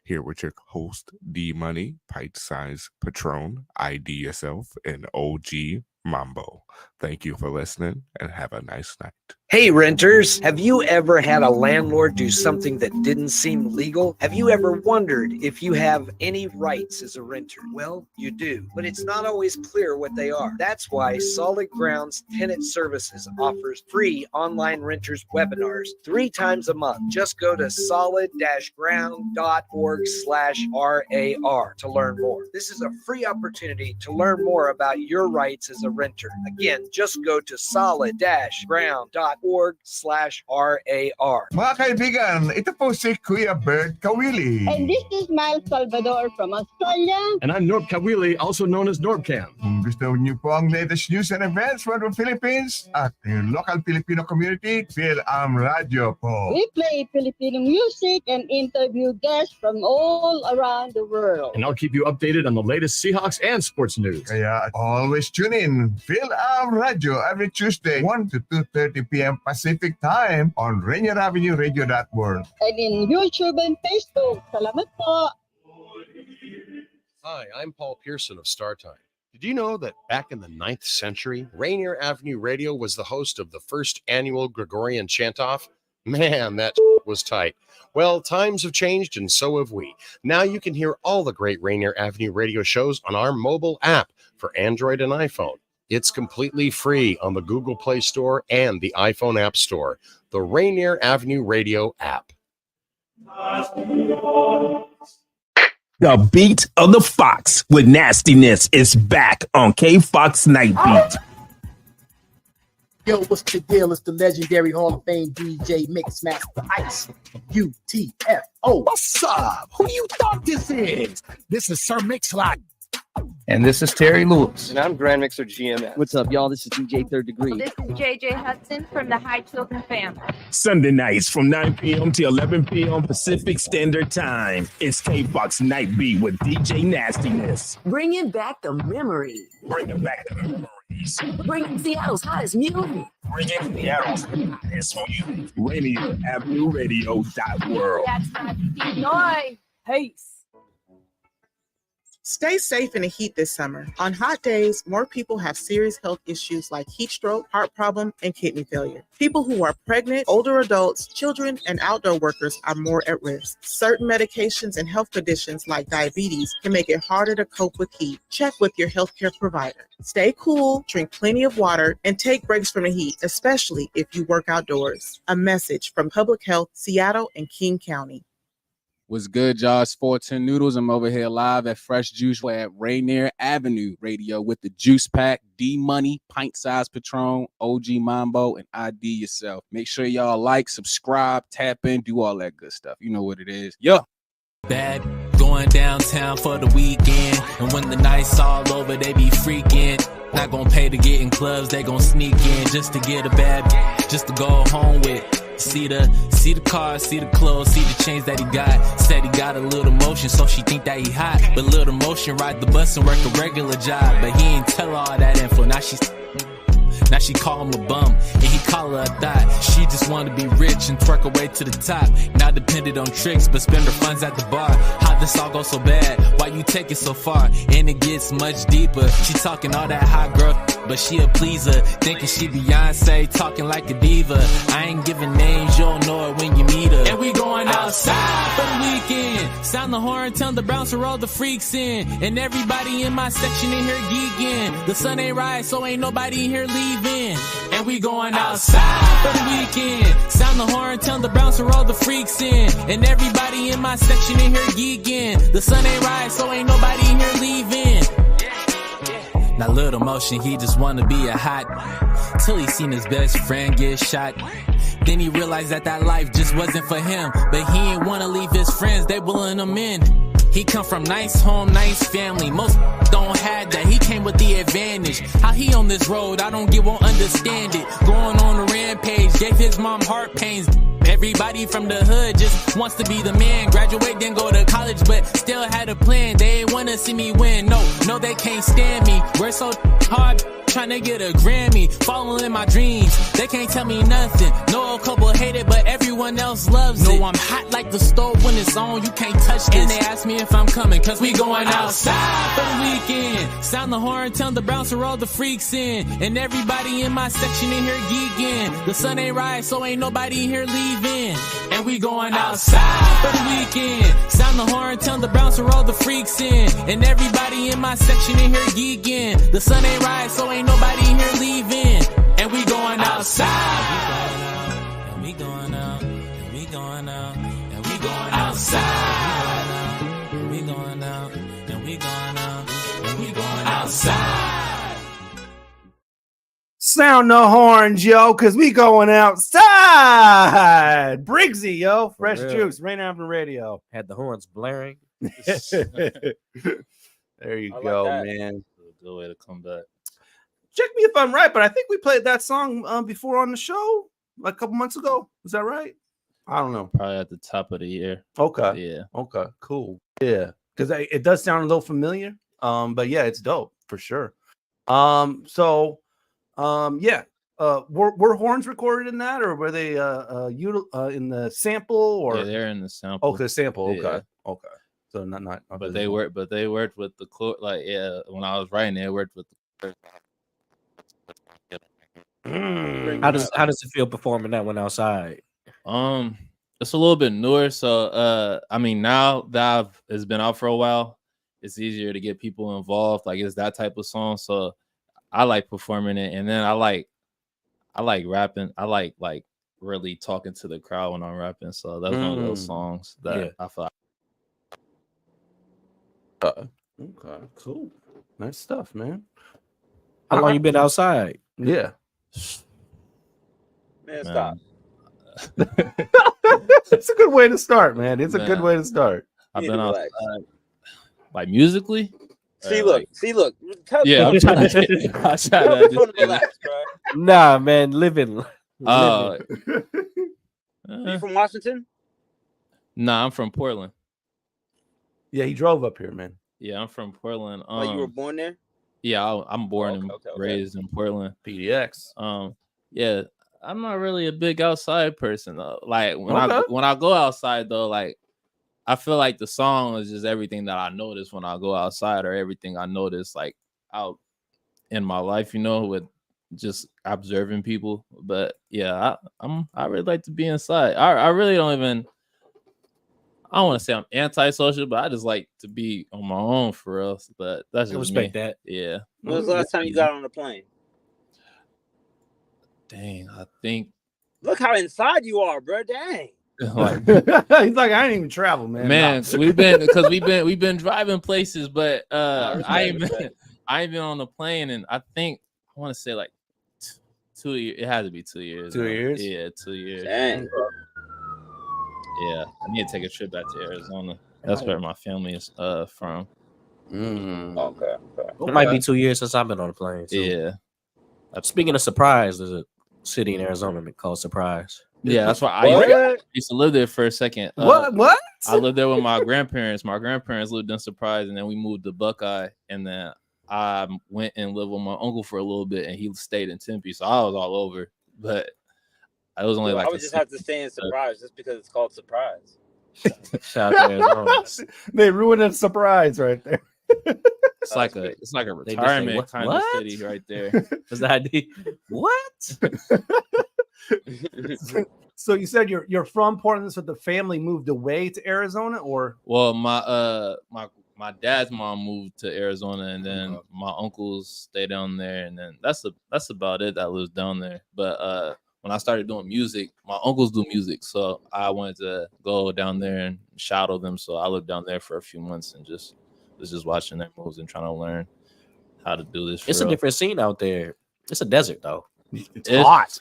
Here with your host, D Money, Pint Size Patron, ID Yourself, and OG Mambo. Thank you for listening and have a nice night. Hey renters, have you ever had a landlord do something that didn't seem legal? Have you ever wondered if you have any rights as a renter? Well, you do, but it's not always clear what they are. That's why Solid Grounds Tenant Services offers free online renters webinars 3 times a month. Just go to solid-ground.org/RAR to learn more. This is a free opportunity to learn more about your rights as a renter. Again, just go to solid-ground.org/RAR. Mga kaibigan, ito po si Kuya Bert Kawili. And this is Miles Salvador from Australia. And I'm Norb Kawili, also known as Norbcam. Kung gusto niyo po ang latest news and events from the Philippines at the local Filipino community, Phil Radio po. We play Filipino music and interview guests from all around the world. And I'll keep you updated on the latest Seahawks and sports news. Kaya always tune in, Phil Radio, every Tuesday, 1 to 2:30 p.m. Pacific Time on Rainier Avenue Radio World. And in YouTube and Facebook. Salamat po. Hi, I'm Paul Pearson of StarTime. Did you know that back in the 9th century, Rainier Avenue Radio was the host of the first annual Gregorian chant-off? Man, that was tight. Well, times have changed and so have we. Now you can hear all the great Rainier Avenue Radio shows on our mobile app for Android and iPhone. It's completely free on the Google Play Store and the iPhone App Store. The Rainier Avenue Radio app. The beat of the Fox with nastiness is back on K-Fox Night Beat. Yo, what's the deal? It's the legendary Hall of Fame DJ Mixmaster Ice UTFO. What's up? Who you thought this is? This is Sir Mix-a-Lot. And this is Terry Lewis. And I'm Grand Mixer GMS. What's up, y'all? This is DJ Third Degree. This is JJ Hudson from the High Children family. Sunday nights from 9 p.m. to 11 p.m. Pacific Standard Time. It's K-Fox Night Beat with DJ Nastiness. Bringing back the memories. Bringing back the memories. Bringing Seattle's hottest music. bringing the hottest for you. Rainier Avenue Radio.world. That's not noise. Peace. Stay safe in the heat this summer. On hot days, more people have serious health issues like heat stroke, heart problem, and kidney failure. People who are pregnant, older adults, children, and outdoor workers are more at risk. Certain medications and health conditions like diabetes can make it harder to cope with heat. Check with your healthcare provider. Stay cool, drink plenty of water, and take breaks from the heat, especially if you work outdoors. A message from Public Health, Seattle, and King County. What's good, y'all? It's 410 Noodles. I'm over here live at Fresh Juice at Rainier Avenue Radio with the Juice Pack, D-Money, Pint Size Patron, OG Mambo, and ID Yourself. Make sure y'all like, subscribe, tap in, do all that good stuff. You know what it is. Yeah. Bad going downtown for the weekend, and when the night's all over, they be freaking. Not gonna pay to get in clubs, they gonna sneak in just to get a bad, just to go home with. See the car, see the clothes, see the chains that he got. Said he got a little motion, so she think that he hot. But little motion, ride the bus and work a regular job. But he ain't tell all that info. Now she call him a bum, and he call her a thot. She just wanna be rich and twerk her way to the top. Not dependent on tricks, but spend her funds at the bar. How this all go so bad? Why you take it so far? And it gets much deeper. She talking all that hot girl, but she a pleaser. Thinking she Beyonce, talking like a diva. I ain't giving names, you'll know it when you meet her. And we going outside for the weekend. Sound the horn, tell the bouncer roll the freaks in. And everybody in my section in here geeking. The sun ain't right, so ain't nobody in here leaving. And we going outside for the weekend. Sound the horn, tell the bouncer roll the freaks in. And everybody in my section in here geeking. The sun ain't right, so ain't nobody in here leaving. Now little motion, he just wanna be a hot, till he seen his best friend get shot. Then he realized that life just wasn't for him. But he ain't wanna leave his friends, they pulling him in. He come from nice home, nice family. Most don't have that. He came with the advantage. How he on this road, I won't understand it. Going on a rampage, gave his mom heart pains. Everybody from the hood just wants to be the man. Graduate, then go to college, but still had a plan. They ain't wanna see me win. No, they can't stand me. We're so hard, trying to get a Grammy. Following my dreams, they can't tell me nothing. No, a couple hate it, but everyone else loves it. No, I'm hot like the stove when it's on. You can't touch this. And they ask me if I'm coming, cause we going outside for the weekend. Sound the horn, tell the bouncer roll the freaks in. And everybody in my section in here geeking. The sun ain't right, so ain't nobody in here leaving. And we going outside for the weekend. Sound the horn, tell the bouncer roll the freaks in. And everybody in my section in here geeking. The sun ain't right, so ain't nobody in here leaving. And we going outside. And we going out. And we going out. And we going outside. And we going out. And we going out. And we going outside. Sound the horns, yo, because we going outside. Briggzzy, yo. Fresh Juice, Rainier Avenue Radio. Had the horns blaring. There you go, man. Good way to come back. Check me if I'm right, but I think we played that song before on the show, like a couple months ago. Was that right? I don't know. Probably at the top of the year. Okay. Yeah. Okay. Cool. Yeah, because it does sound a little familiar. But yeah, it's dope for sure. Yeah. Were horns recorded in that, or were they in the sample? Or yeah, they're in the sample. Okay, sample. Okay. Yeah. Okay. So not. But they worked with the when I was writing, they worked with the. How does it feel performing that one outside? It's a little bit newer, so I mean, now that it's been out for a while, it's easier to get people involved. Like, it's that type of song, so I like performing it, and then I like rapping. I like really talking to the crowd when I'm rapping. So that's one of those songs that I feel. Okay, cool, nice stuff, man. How long you been outside? Yeah. Man, stop. It's a good way to start, man. It's a good way to start. I've been outside, like musically. See, look. Yeah, I'm trying to relax, bro. Nah, man, living. You from Washington? Nah, I'm from Portland. Yeah, he drove up here, man. Yeah, I'm from Portland. You were born there? Yeah, I'm born and raised in Portland. PDX. Yeah, I'm not really a big outside person though. Like when Okay. I go outside though, like I feel like the song is just everything that I notice when I go outside, or everything I notice like out in my life, you know, with just observing people. But yeah, I really like to be inside. I really don't even. I don't want to say I'm antisocial, but I just like to be on my own for real. But that's just respect me. that. Yeah. When was the last time you got on a plane? Dang, I think. Look how inside you are, bro. Dang. Like, He's like, I didn't even travel, man. Man, No. we've been driving places, but I ain't been on the plane, and I think I want to say like 2 years. It has to be 2 years. 2 years? Yeah, 2 years. Dang. Yeah, I need to take a trip back to Arizona. That's where my family is from. Okay. It might be 2 years since I've been on a plane. Too. Yeah. Speaking of Surprise, there's a city in Arizona called Surprise. Yeah, that's why I used to live there for a second. What? I lived there with my grandparents. My grandparents lived in Surprise, and then we moved to Buckeye, and then I went and lived with my uncle for a little bit, and he stayed in Tempe, so I was all over. But I was only like I would just have to stay in Surprise just because it's called Surprise. Shout out to Arizona. They ruined a surprise right there. It's like a retirement kind of city right there. That's the ID. What? So you said you're from Portland, so the family moved away to Arizona, or? Well, my dad's mom moved to Arizona, and then my uncles stay down there, and then that's about it that lives down there. But when I started doing music, my uncles do music, so I wanted to go down there and shadow them. So I lived down there for a few months and was just watching their moves and trying to learn how to do this. It's a different scene out there. It's a desert though. It's hot.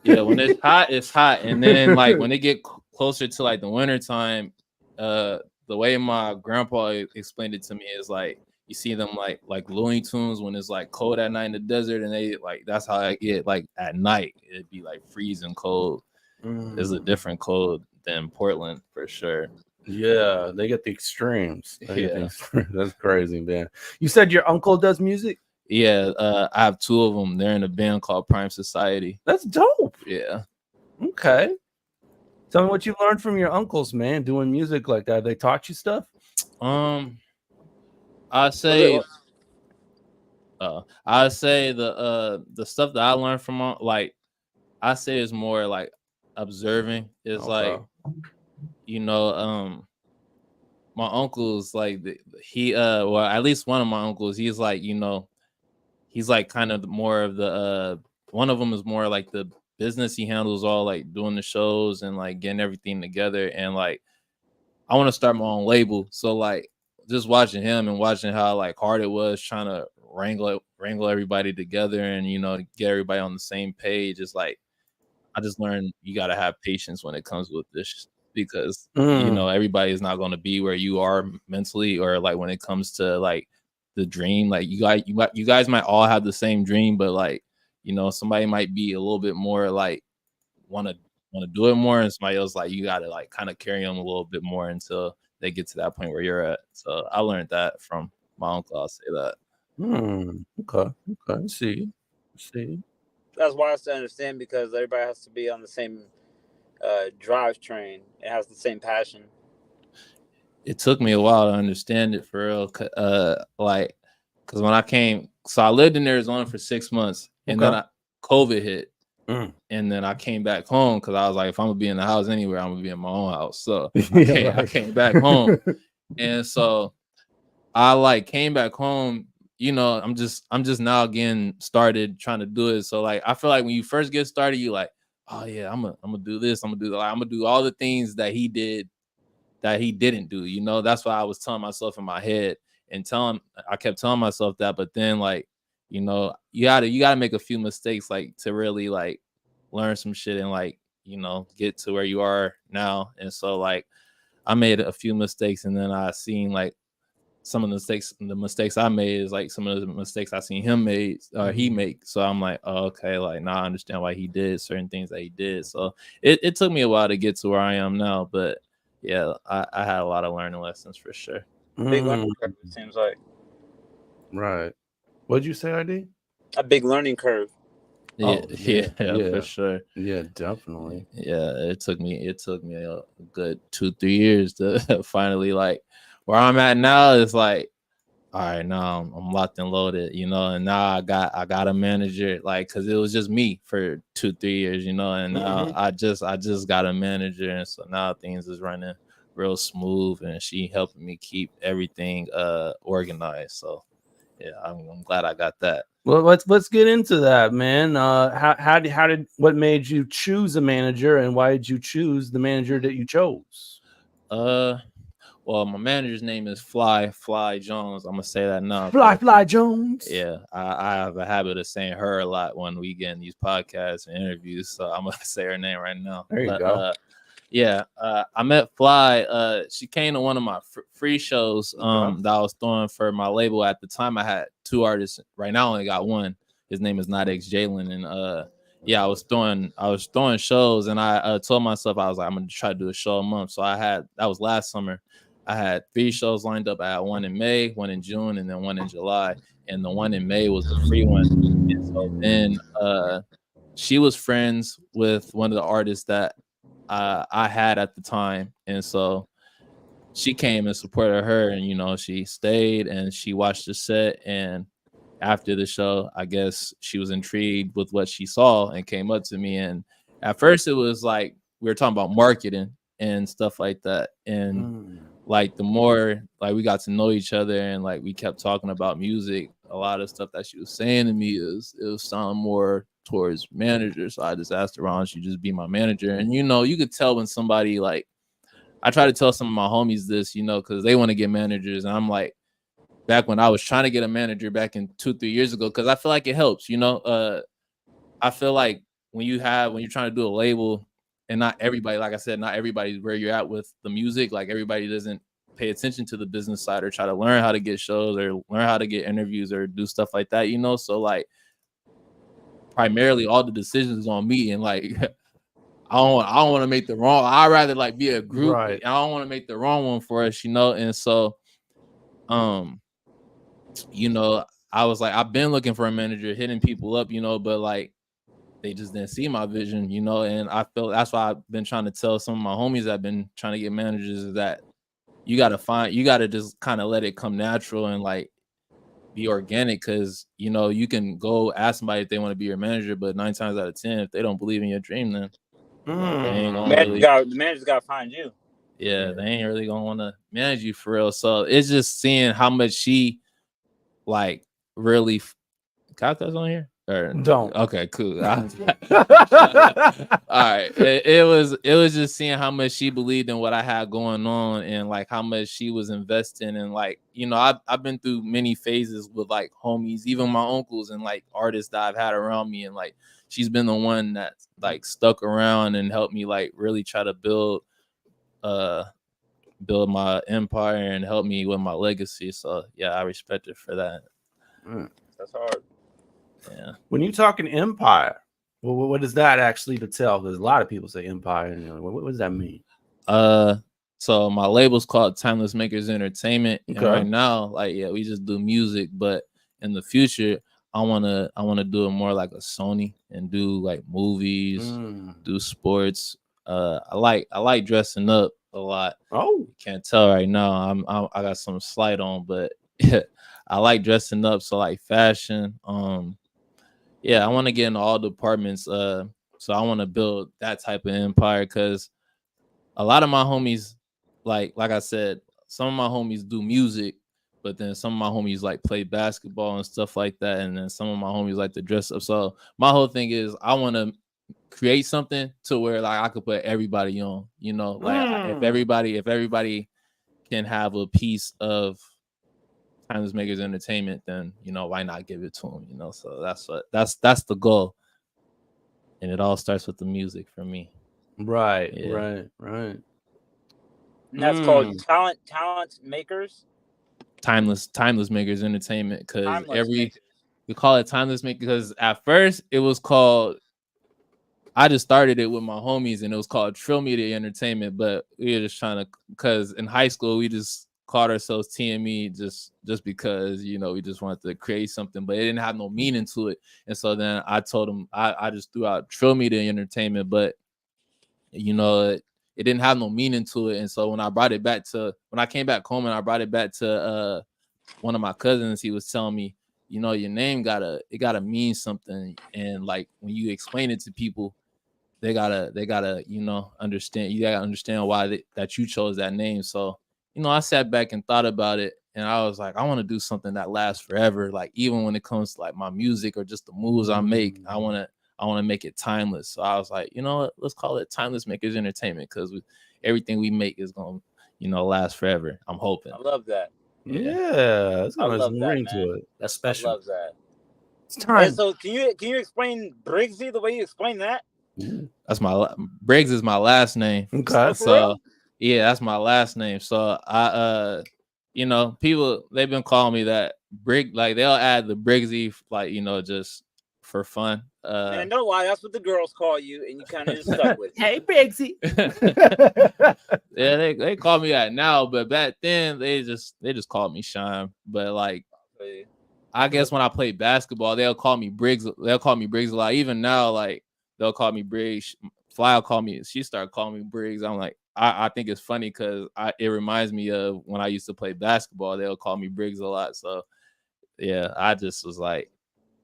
Yeah, when it's hot, it's hot. And then like when it get closer to like the winter time, the way my grandpa explained it to me is like you see them like Looney Tunes when it's like cold at night in the desert, and they like that's how I get like at night. It'd be like freezing cold. It's a different cold than Portland for sure. Yeah, they get the extremes. That's crazy, man. You said your uncle does music? Yeah, I have two of them. They're in a band called Prime Society. That's dope. Yeah. Okay. Tell me what you learned from your uncles, man, doing music like that. They taught you stuff? I say the stuff that I learned from like I say is more like observing. It's like my uncle's like he well at least one of my uncles, he's like he's like kind of more of the one of them is more like the business. He handles all like doing the shows and like getting everything together, and like I want to start my own label. So like just watching him and watching how like hard it was trying to wrangle everybody together and get everybody on the same page. It's like I just learned you got to have patience when it comes with this, because everybody is not going to be where you are mentally, or like when it comes to like the dream. Like you guys might all have the same dream, but like somebody might be a little bit more like want to do it more, and somebody else like you got to like kind of carry them a little bit more until they get to that point where you're at. So I learned that from my uncle. I'll say that. Okay. See. That's why I still understand, because everybody has to be on the same drivetrain. It has the same passion. It took me a while to understand it for real. Like, because when I came, so I lived in Arizona for 6 months, and then COVID hit. And then I came back home because I was like, if I'm gonna be in the house anywhere, I'm gonna be in my own house. So I came back home, and so I like came back home. I'm just now getting started trying to do it. So like I feel like when you first get started, you like, oh yeah, I'm gonna do this. I'm gonna do that. I'm gonna do all the things that he did that he didn't do. That's why I was telling myself in my head and I kept telling myself that. But then like, you gotta make a few mistakes like to really like learn some shit and like, get to where you are now. And so like I made a few mistakes, and then I seen like some of the mistakes I made is like some of the mistakes I seen him he make. So I'm like, oh, okay, like now I understand why he did certain things that he did. So it took me a while to get to where I am now, but yeah, I had a lot of learning lessons for sure. Big learning curve, it seems like. Right. What'd you say, ID? A big learning curve. Yeah, Oh, yeah, yeah. for sure. Yeah, definitely. Yeah, it took me a good 2-3 years to finally like where I'm at now is like, all right, now I'm locked and loaded, you know, and now I got a manager, like, cause it was just me for 2-3 years, you know, and now I just got a manager, and so now things is running real smooth, and she helping me keep everything organized. So yeah, I'm glad I got that. Well, let's get into that, man. How did what made you choose a manager, and why did you choose the manager that you chose? Well, my manager's name is Fly Jones. I'm gonna say that now. Fly Jones. Yeah, I have a habit of saying her a lot when we get in these podcasts and interviews, so I'm gonna say her name right now. There you go. Yeah, I met Fly. She came to one of my free shows that I was throwing for my label. At the time, I had 2 artists. Right now, I only got one. His name is Not X Jalen, and yeah, I was throwing shows, and I told myself I was like, I'm gonna try to do a show a month. So that was last summer. I had 3 shows lined up. I had one in May, one in June, and then one in July. And the one in May was the free one. And so then she was friends with one of the artists that I had at the time. And so she came and supported her. And, you know, she stayed and she watched the set. And after the show, I guess she was intrigued with what she saw and came up to me. And at first it was like we were talking about marketing and stuff like that. And like the more like we got to know each other and like we kept talking about music, a lot of stuff that she was saying to me it was sounding more towards manager. So I just asked her, why don't you just be my manager? And you know, you could tell when somebody, like, I try to tell some of my homies this, you know, because they want to get managers. And I'm like, back when I was trying to get a manager back in 2-3 years ago, because I feel like it helps, you know. I feel like when you're trying to do a label, and not everybody, like I said, not everybody's where you're at with the music. Like everybody doesn't pay attention to the business side or try to learn how to get shows or learn how to get interviews or do stuff like that, you know? So like primarily all the decisions is on me, and like I don't want to make the wrong. I'd rather like be a group. Right. I don't want to make the wrong one for us, you know? And so you know, I was like, I've been looking for a manager, hitting people up, you know, but like they just didn't see my vision, you know, and I feel that's why I've been trying to tell some of my homies that have been trying to get managers is that you got to just kind of let it come natural and like be organic, because, you know, you can go ask somebody if they want to be your manager, but 9 times out of 10, if they don't believe in your dream, then they ain't gonna the manager's got to find you. Yeah, they ain't really gonna want to manage you for real. So it's just seeing how much she like really got that on here. Or don't. Okay, cool. All right. It was just seeing how much she believed in what I had going on, and like how much she was investing, and like, you know, I've been through many phases with like homies, even my uncles and like artists that I've had around me, and like she's been the one that like stuck around and helped me like really try to build my empire and help me with my legacy. So yeah, I respect her for that. That's hard. Yeah. When you're talking empire, well, what does that actually entail? Because a lot of people say empire, and you know, what does that mean? So my label's called Timeless Makerz Entertainment. Okay. And right now, like, yeah, we just do music, but in the future, I wanna do it more like a Sony and do like movies, do sports. I like dressing up a lot. Oh, you can't tell right now. I got some slight on, but I like dressing up. So like fashion. Yeah, I want to get into all departments. So I want to build that type of empire, because a lot of my homies, like I said, some of my homies do music, but then some of my homies like play basketball and stuff like that, and then some of my homies like to dress up. So my whole thing is I want to create something to where like I could put everybody on, you know, like if everybody can have a piece of Timeless Makerz Entertainment, then, you know, why not give it to them, you know? So that's the goal, and it all starts with the music for me. Right. Yeah. Right. And that's called Talent Makerz. Timeless Makerz Entertainment, because we call it Timeless Makerz because at first it was called, I just started it with my homies and it was called Trill Media Entertainment, but we were just trying to, because in high school we just called ourselves TME just because, you know, we just wanted to create something, but it didn't have no meaning to it. And so then I told him I just threw out Trill Media Entertainment, but you know, it didn't have no meaning to it. And so when I came back home and I brought it back to one of my cousins, he was telling me, you know, your name gotta mean something. And like when you explain it to people, they gotta, you know, understand. You gotta understand why that you chose that name. So, you know, I sat back and thought about it, and I was like, I want to do something that lasts forever. Like even when it comes to like my music or just the moves I make, I want to make it timeless. So I was like, you know what, let's call it Timeless Makerz Entertainment, because everything we make is gonna, you know, last forever. I'm hoping. I love that. Yeah, it's got a nice ring man. to it. That's special. I love that. It's time. And so can you explain Briggzzy the way you explain that? That's Briggs is my last name. Okay. So yeah, that's my last name. So I you know, people, they've been calling me that like they'll add the Briggzzy, like, you know, just for fun. Man, don't lie, that's what the girls call you, and you kind of just stuck with it. Hey, Briggzzy. Yeah, they call me that now, but back then they just called me Shine. But like, I guess when I play basketball, they'll call me Briggs. They'll call me Briggs a lot. Even now, like they'll call me Briggs. Fly will call me. She started calling me Briggs. I'm like, I think it's funny because it reminds me of when I used to play basketball. They'll call me Briggs a lot. So yeah, I just was like,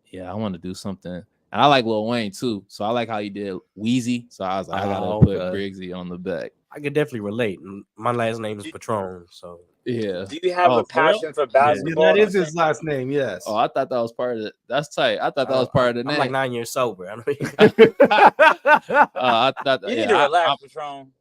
yeah, I want to do something. And I like Lil Wayne too. So I like how he did Wheezy. So I was like, I gotta put Briggzzy on the back. I could definitely relate. My last name is Patron, so yeah. Do you have a passion for basketball? Yeah, that is his last name, yes. Oh, I thought that was part of it. That's tight. I thought that was part of the name. I'm like 9 years sober. I mean, I thought you need to relax, Patron.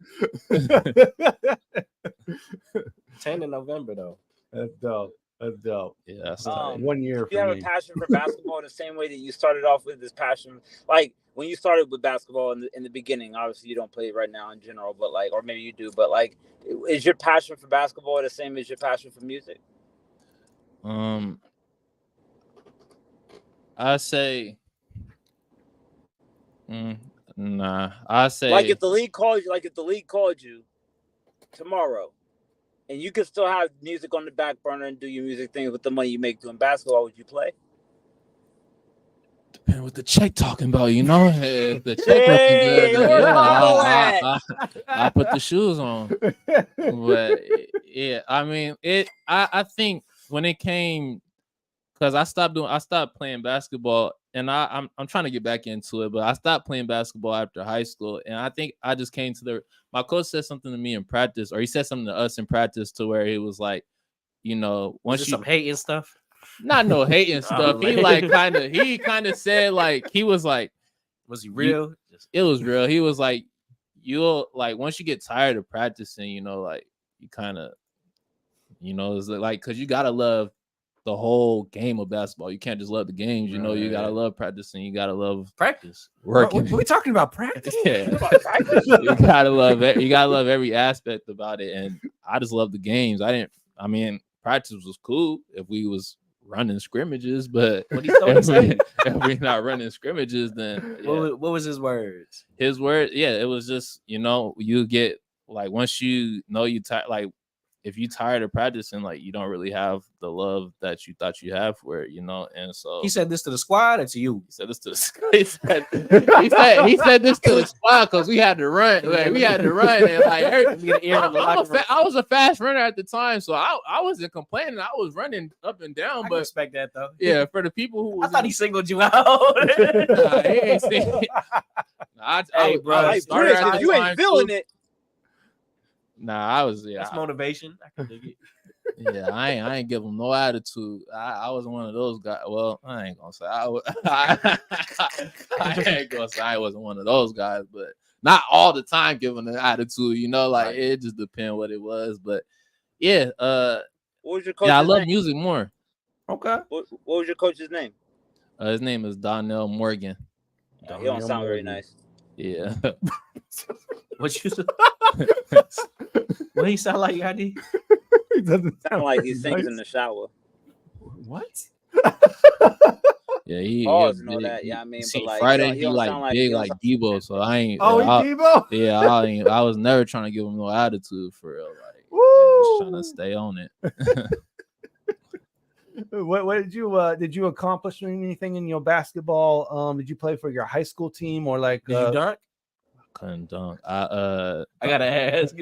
10 in November though. That's dope. That's dope. Yeah, that's 1 year. Do you have a passion for basketball the same way that you started off with this passion? Like when you started with basketball in the beginning, obviously you don't play it right now in general, but like, or maybe you do, but like, is your passion for basketball the same as your passion for music? I say, nah. I say, like if the league called you tomorrow, and you could still have music on the back burner and do your music things with the money you make doing basketball, would you play? Depending what the check talking about, you know. If the check looking good, I put the shoes on. But yeah, I mean, I think when it came, because I stopped playing basketball, and I'm trying to get back into it, but I stopped playing basketball after high school, and I think I just came to my coach said something to me in practice, or he said something to us in practice, to where he was like, you know, once you some hating stuff. Not no hating stuff. He kind of said, like, he was like, was he real? It was real. He was like, you'll like, once you get tired of practicing, you know, like you kind of, you know, it's like, because you gotta love the whole game of basketball. You can't just love the games, you know. You gotta love practicing. You gotta love practice. Working. We talking about practice? Yeah. You gotta love it. You gotta love every aspect about it. And I just love the games. I mean, practice was cool if we was running scrimmages, but if we're not running scrimmages, then what was his words? His word, yeah, it was just, you know, you get like, once you know you like, if you tired of practicing, like you don't really have the love that you thought you have for it, you know. And so he said this to the squad or to you? He said this to the squad. He said this to the squad because we had to run. Like, we had to run, and like I was a fast runner at the time, so I wasn't complaining. I was running up and down. But respect that though. Yeah, for the people who I thought he singled you out. Nah, he ain't singled. Hey, bro, if you ain't feeling it. Nah, I was. Yeah, that's motivation. I can dig it. Yeah, I ain't give him no attitude. I was one of those guys. Well, I ain't gonna say I ain't gonna say I wasn't one of those guys, but not all the time giving an attitude. You know, like it just depends what it was. But yeah, what was your coach's I love name? music more. Okay. What was your coach's name? His name is Donnell Morgan. He don't sound very nice. Yeah. What you said? What he sound like, ID? He doesn't sound like he sings in the shower. What? Yeah, he. Pause and all that. Yeah, I mean, See, but like Friday he he don't like sound big he don't like sound- Debo, so I ain't. Oh, he Debo? Yeah, I was never trying to give him no attitude for real. Like, woo, just trying to stay on it. What did you accomplish anything in your basketball? Did you play for your high school team or like Did you dunk? I couldn't dunk. I gotta ask.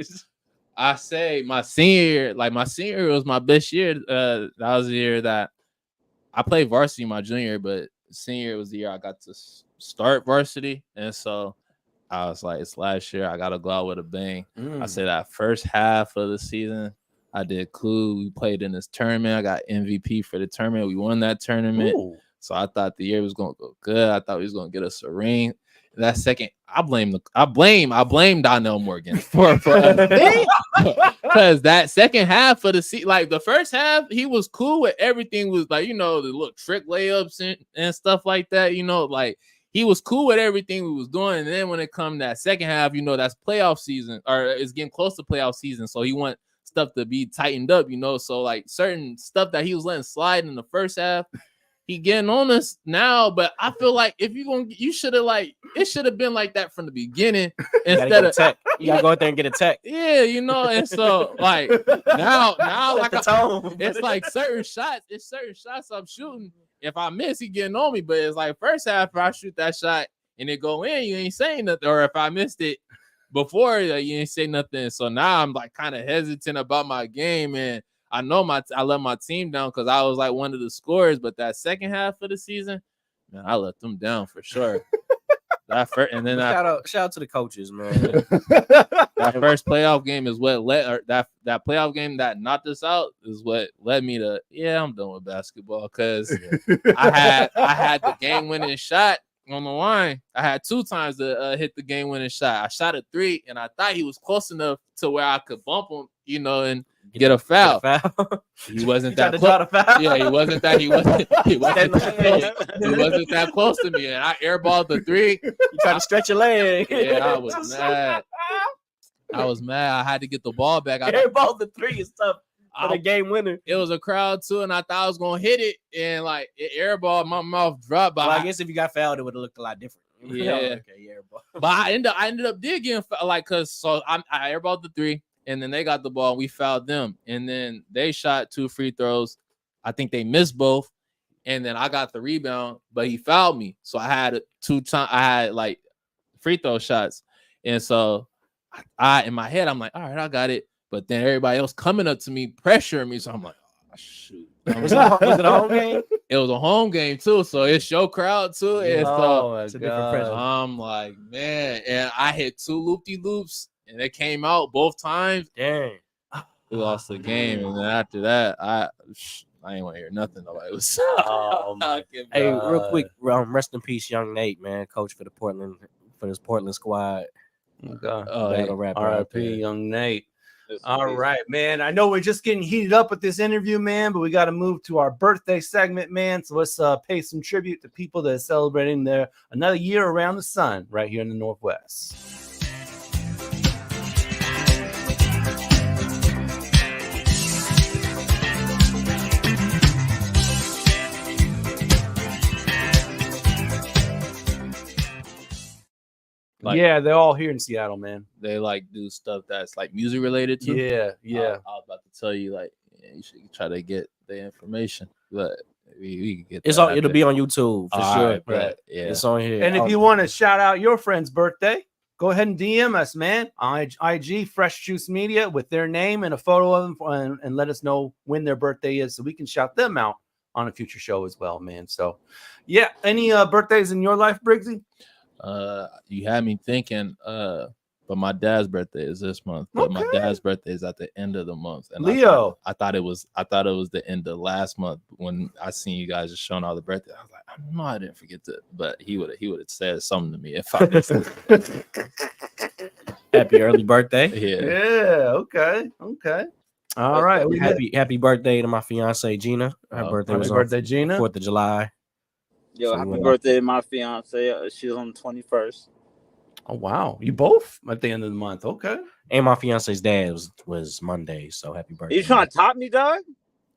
I say my senior year was my best year. That was the year that I played varsity my junior year, but senior was the year I got to start varsity, and so I was like, it's last year. I gotta go out with a bang. I say that first half of the season, I did cool. We played in this tournament. I got MVP for the tournament. We won that tournament. Ooh. So I thought the year was gonna go good. I thought we was gonna get us a ring. That second, I blame Donnell Morgan for because that second half of the season, like the first half, he was cool with everything. Was like, the little trick layups and stuff like that. Like he was cool with everything we was doing. And then when it come that second half, that's playoff season or it's getting close to playoff season. So he want stuff to be tightened up, So like certain stuff that he was letting slide in the first half. He getting on us now, but I feel like if you should have it should have been like that from the beginning instead of tech. You gotta go out there and get a tech. Yeah, and so like now like it's like certain shots I'm shooting. If I miss, he getting on me, but it's like first half if I shoot that shot and it go in, you ain't saying nothing, or if I missed it before, you ain't say nothing. So now I'm like kind of hesitant about my game, and I know I let my team down because I was like one of the scorers, but that second half of the season, man, I let them down for sure. Shout out to the coaches, man. That first playoff game is what that playoff game that knocked us out is what led me to I'm done with basketball because I had the game winning shot on the line. I had 2 times to hit the game winning shot. I shot a 3 and I thought he was close enough to where I could bump him, and get a foul. He wasn't that close. Yeah, he wasn't that close to me, and I airballed the 3. You try to stretch your leg. Yeah, I was mad. I had to get the ball back. Airball the 3 is tough for the game winner. It was a crowd too, and I thought I was gonna hit it, and like it airballed, my mouth dropped. But I guess if you got fouled, it would have looked a lot different. Yeah. Okay, airball. But I ended up getting like I airballed the 3. And then they got the ball. We fouled them. And then they shot 2 free throws. I think they missed both. And then I got the rebound, but he fouled me. So I had 2 times. I had like free throw shots. And so I in my head, I'm like, all right, I got it. But then everybody else coming up to me, pressuring me. So I'm like, oh, shoot. Was it a home game? It was a home game too. So it's your crowd too. And it's a different pressure. I'm like, man. And I hit 2 loop-de-loops. And they came out both times. Dang. We lost the game. And then after that, I ain't want to hear nothing. Nobody was. Hey, real quick, rest in peace, young Nate, man, coach for this Portland squad. Battle rapper. R.I.P. young Nate. All right, man. I know we're just getting heated up with this interview, man, but we got to move to our birthday segment, man. So let's pay some tribute to people that are celebrating another year around the sun right here in the Northwest. They're all here in Seattle, man. They like do stuff that's like music related too. Yeah. I was about to tell you, like, you should try to get the information, but we can get. It'll be on YouTube for sure. Right, but it's on here. And if you want to shout out your friend's birthday, go ahead and DM us, man, on IG Fresh Juice Media with their name and a photo of them, and let us know when their birthday is so we can shout them out on a future show as well, man. So, yeah, any birthdays in your life, Briggzzy? You had me thinking, but my dad's birthday is this month. But my dad's birthday is at the end of the month. And Leo, I thought it was the end of last month when I seen you guys just showing all the birthday. I was like, I know I didn't forget to, but he would have said something to me if I didn't. Happy early birthday. Yeah. Okay. All right. Happy birthday to my fiance Gina. Her birthday was on Gina. 4th of July. Yo, happy birthday to my fiance. She was on the 21st. Oh wow, you both at the end of the month. Okay. And my fiance's dad was Monday, so happy birthday. You trying to top me, dog?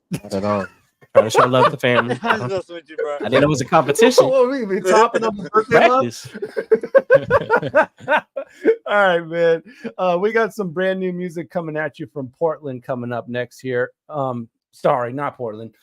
Not at all. Trying to show love to the family. I'm just with you, bro. I didn't know it was a competition. What we topping up the birthday practice. right, man. We got some brand new music coming at you from Portland coming up next here. Sorry, not Portland.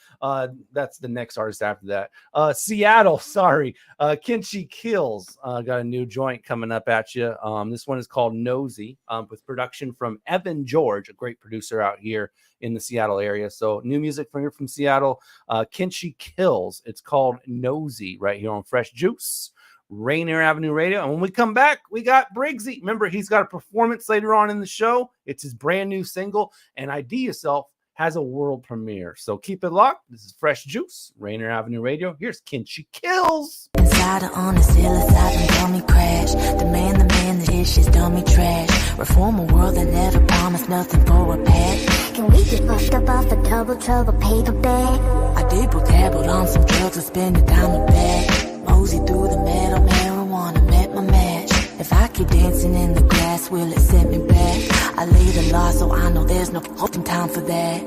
That's the next artist after that. Seattle, sorry. Kinchi Kills got a new joint coming up at you. This one is called Nosy, with production from Evan George, a great producer out here in the Seattle area. So new music from here from Seattle. Kinchi Kills. It's called Nosy right here on Fresh Juice, Rainier Avenue Radio. And when we come back, we got Briggzzy. Remember, he's got a performance later on in the show. It's his brand new single, and ID Yourself has a world premiere. So keep it locked. This is Fresh Juice, Rainier Avenue Radio. Here's Kinchi Kills. Inside her on the silly side and dummy crash. The man, the dish is dummy trash. Reform a world that never promised nothing for a pack. Can we get fucked up off a double trouble paper bag? I dibble dabbled on some drugs and spend it down the bag. Mosey through the metal marijuana, met my match. If I keep dancing in the grass, will it set me back? I lay the law, so I know there's no fucking time for that.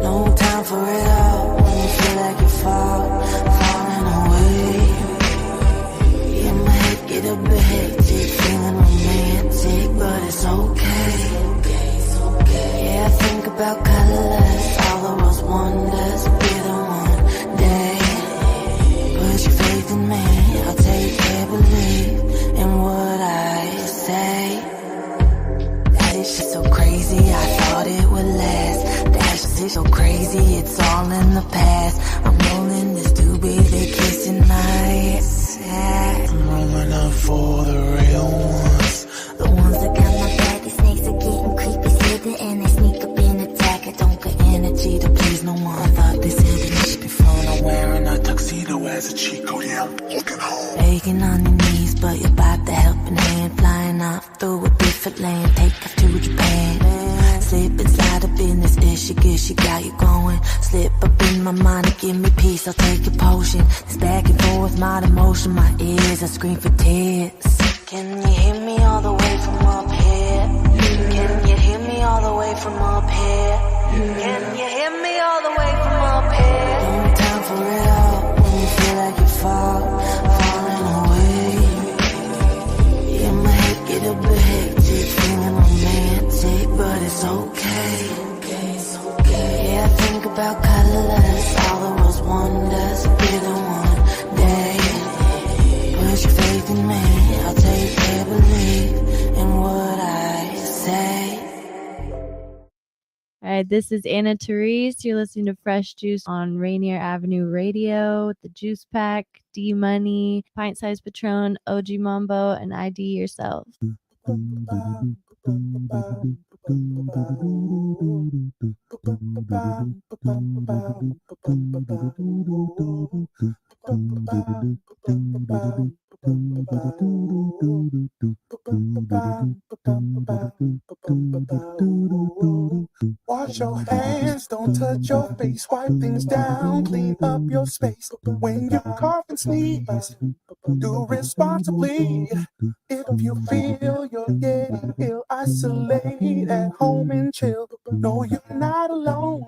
No time for it all, when you feel like you falling away. Yeah, my head get a bit hectic, feeling romantic, but it's okay. Yeah, I think about colorless, all the world's wonders, be the one day. Put your faith in me, I'll take care, believe in what I say. That is shit so crazy, I thought it would last. That shit is so crazy, it's all in the past. I'm rolling this doobie, they kissing my ass. I'm rolling up for the real ones. The ones that got my back, these snakes are getting creepy, slipping, and they sneak up in attack. I don't got energy to please no one. I thought they said that shit before. I'm wearing a tuxedo as a cheat code, yeah, I'm walking home. Begging on your knees, but you're about the helping hand. Flying off through a different land, take off to Japan. Slip and slide up in this ish, she got you going. Slip up in my mind and give me peace, I'll take your potion. This back and forth, my emotion, my ears, I scream for tears. Can you hear me all the way from up here? Can you hear me all the way from up here? Can you hear me all the way from up here? No time for it all, when you feel like you falling away. Yeah, my head get a bit hectic, feeling romantic, but it's okay. Yeah, I think about colorless, all the world's wonders, be the one day. Put your faith in me, I'll take care, believe in what I say. All right, this is Anna Therese. You're listening to Fresh Juice on Rainier Avenue Radio with the Juice Pack, D Money, Pint Size Patron, OG Mambo, and ID Yourself. Wash your hands, don't touch your face. Wipe things down, clean up your space. When you cough and sneeze, do responsibly. If you feel you're getting ill, isolate at home and chill. No, you're not alone.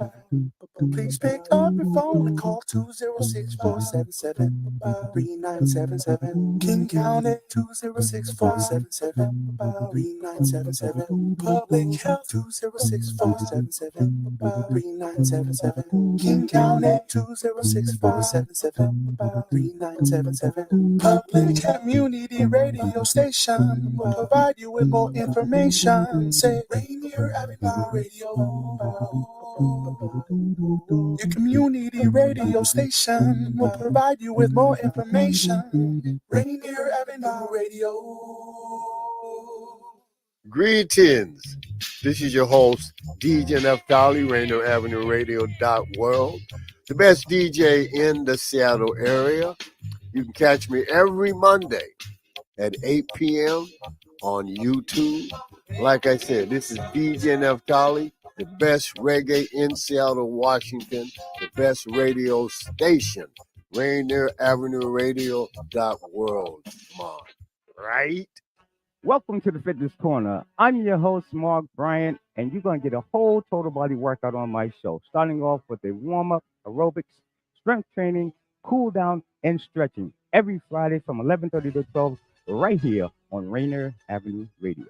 Please pick up your phone and call 206-477-3977. King County 206-477-3977. Public Health 206-477-3977. King County 206-477-3977. Public Community Radio Station will provide you with more information. Say Rainier Avenue Radio. Your community radio station will provide you with more information. Rainier Avenue Radio. Greetings. This is your host, DJ Neftali, Rainier Avenue Radio .world, the best DJ in the Seattle area. You can catch me every Monday at 8 p.m. on YouTube. Like I said, this is DJ Neftali, the best reggae in Seattle, Washington, the best radio station, Rainier Avenue Radio .world. Come on, right? Welcome to the Fitness Corner. I'm your host, Mark Bryant, and you're going to get a whole total body workout on my show, starting off with a warm-up, aerobics, strength training, cool down, and stretching every Friday from 11:30 to 12 right here on Rainier Avenue Radio.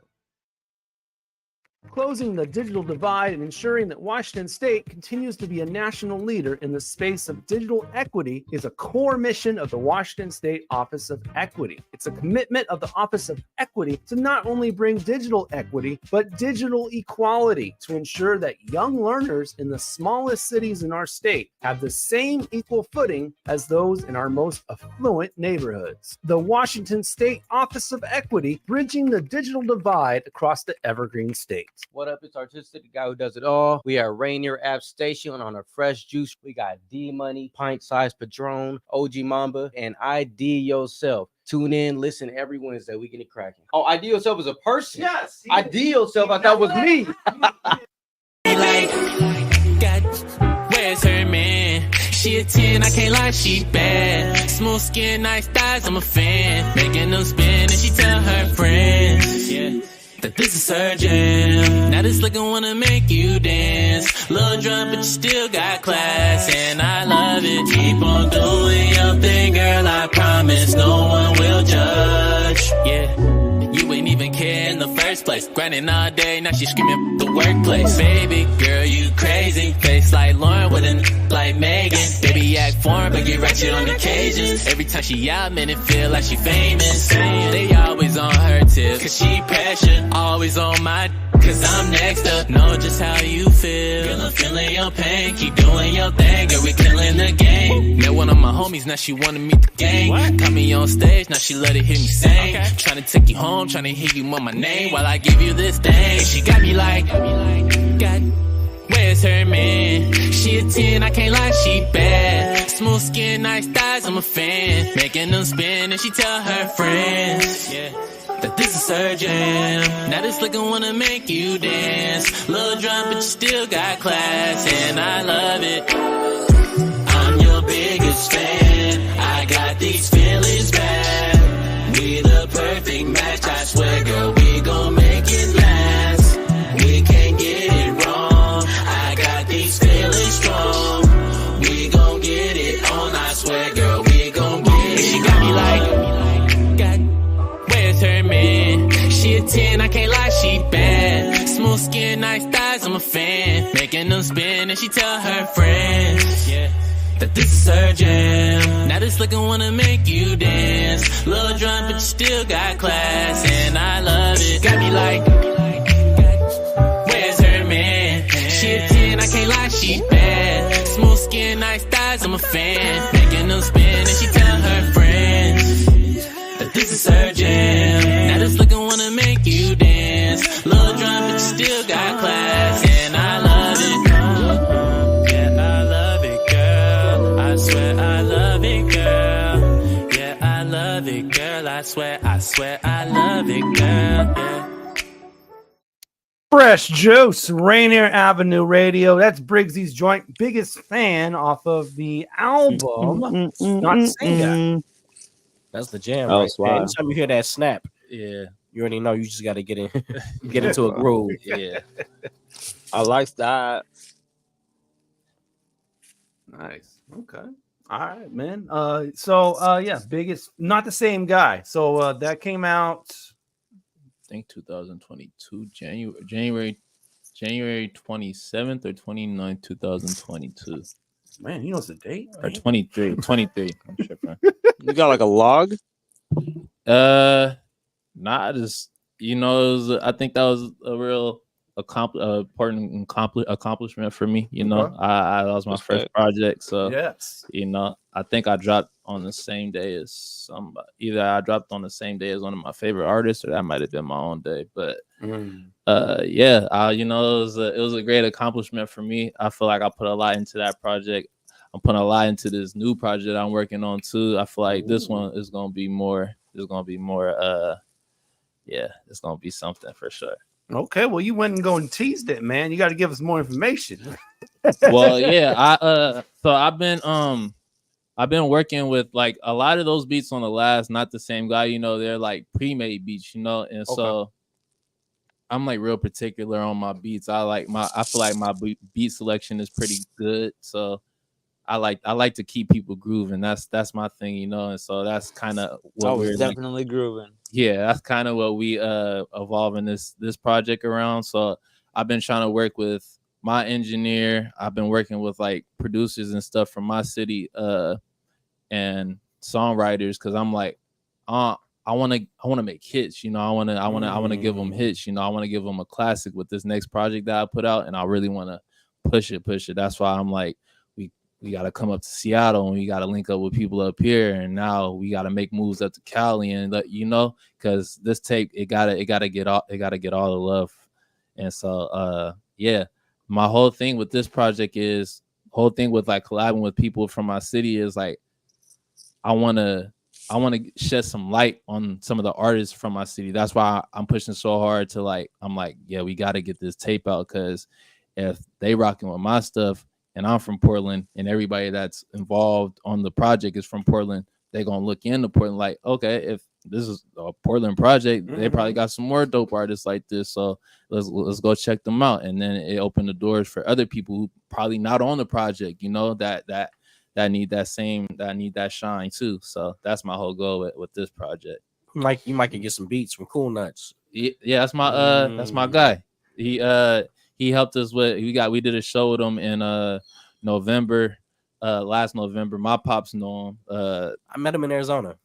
Closing the digital divide and ensuring that Washington State continues to be a national leader in the space of digital equity is a core mission of the Washington State Office of Equity. It's a commitment of the Office of Equity to not only bring digital equity, but digital equality to ensure that young learners in the smallest cities in our state have the same equal footing as those in our most affluent neighborhoods. The Washington State Office of Equity, bridging the digital divide across the evergreen state. What up? It's Artistic, the guy who does it all. We are Rainier App Station on a fresh juice. We got D Money, Pint Size Patron, OG Mambo, and IDYourself. Tune in, listen every Wednesday. We get it cracking. Oh, IDYourself is a person. Yes. IDYourself, I thought was me. Where's her man? She a 10, I can't lie, she bad. Smooth skin, nice thighs, I'm a fan. Making them spin and she tell her friends, yeah, that this is her jam. Now this looking wanna make you dance. Little drunk, but you still got class, and I love it. Keep on doing your thing, girl, I promise no one will judge. Yeah, you ain't even care in the first place. Grinding all day, now she screaming the workplace. Baby girl, you crazy. Face like Lauren with a like Megan. Baby act foreign, but get ratchet on occasions. Every time she out, man, it feel like she famous. They always on her tip, cause she pressure. Always on my, cause I'm next up. Know just how you feel. Girl, I'm feeling your pain. Keep doing your thing, girl, we killing the game. Met one of my homies, now she wanna meet the gang. Got me on stage, now she let it hear me sing. Tryna take you home, tryna hear you on my name while I give you this thing. She got me like, God, where's her man? She a 10, I can't lie, she bad. Smooth skin, nice thighs, I'm a fan. Making them spin and she tell her friends, yeah, that this is her jam. Now this looking wanna make you dance. Little drunk, but you still got class, and I love it. I'm your biggest fan. I got these feelings bad. We the perfect match, I swear, girl, we gon' make it last. We can't get it wrong. I got these feelings strong. We gon' get it on, I swear, girl, we gon' get it. She got me like, God, where's her man? She a 10, I can't lie, she bad. Smooth skin, nice thighs, I'm a fan. Making them spin and she tell her friends, yeah, that this is her jam. Now this looking wanna make you dance. Little drunk, but you still got class, and I love it. Got me like, where's her man? She a 10, I can't lie, she bad. Smooth skin, nice thighs, I'm a fan. Making them spin and she tell her friends that this is her jam. Now this looking wanna make you dance. Little drunk, but you still got class, and I love it. Yeah, I love it, girl. I swear I love it, girl. Yeah, I love it, girl. I swear I love it, girl. Yeah. Fresh Juice, Rainier Avenue Radio. That's Briggzy's joint biggest fan off of the album. Not the same guy. That's the jam, Oh, right? it's wild. Anytime you hear that snap, Yeah, you already know you just got to get in, get into a groove. yeah. I like that. Nice. Okay. All right, man. Yeah, biggest, not the same guy. So that came out. I think 2022, January 27th or 29th, 2022. Man, he knows the date. Or 23. I'm tripping. You got like a log? Not just, it was, I think that was a real important accomplishment for me. Okay. I that was my first project, so Yes. I think I dropped on the same day as somebody. Either I dropped on the same day as one of my favorite artists, or that might have been my own day. But it was a great accomplishment for me. I feel like I put a lot into that project. I'm putting a lot into this new project I'm working on too. I feel like this one is gonna be more. It's gonna be more. It's gonna be something for sure. Okay, well, you went and go and teased it, man. You got to give us more information. Well, yeah, I've been working with like a lot of those beats on the last, not the same guy, they're like pre-made beats, and so I'm like real particular on my beats. I feel like my beat selection is pretty good. So I like to keep people grooving. That's my thing, you know. And so that's kind of what I was we're definitely grooving. Yeah, that's kind of what we evolving this project around. So I've been trying to work with my engineer. I've been working with like producers and stuff from my city and songwriters, because I'm like, I want to make hits, you know. I want to give them hits, you know. I want to give them a classic with this next project that I put out, and I really want to push it. That's why I'm like, we got to come up to Seattle, and we got to link up with people up here, and now we got to make moves up to Cali, and you know, because this tape, it gotta get all the love. And so yeah, my whole thing with this project is with like collabing with people from my city is like, I want to shed some light on some of the artists from my city. That's why I'm pushing so hard to like, I'm like, yeah, we got to get this tape out, because if they rocking with my stuff and I'm from Portland and everybody that's involved on the project is from Portland, they're going to look into Portland like, okay, if this is a Portland project, they probably got some more dope artists like this. So let's go check them out. And then it opened the doors for other people who probably not on the project, you know, that need that shine too. So that's my whole goal with this project. Like you might get some beats from Cool Nuts. Yeah, that's my guy. He helped us with we did a show with him in November, last November. My pops know him. I met him in Arizona.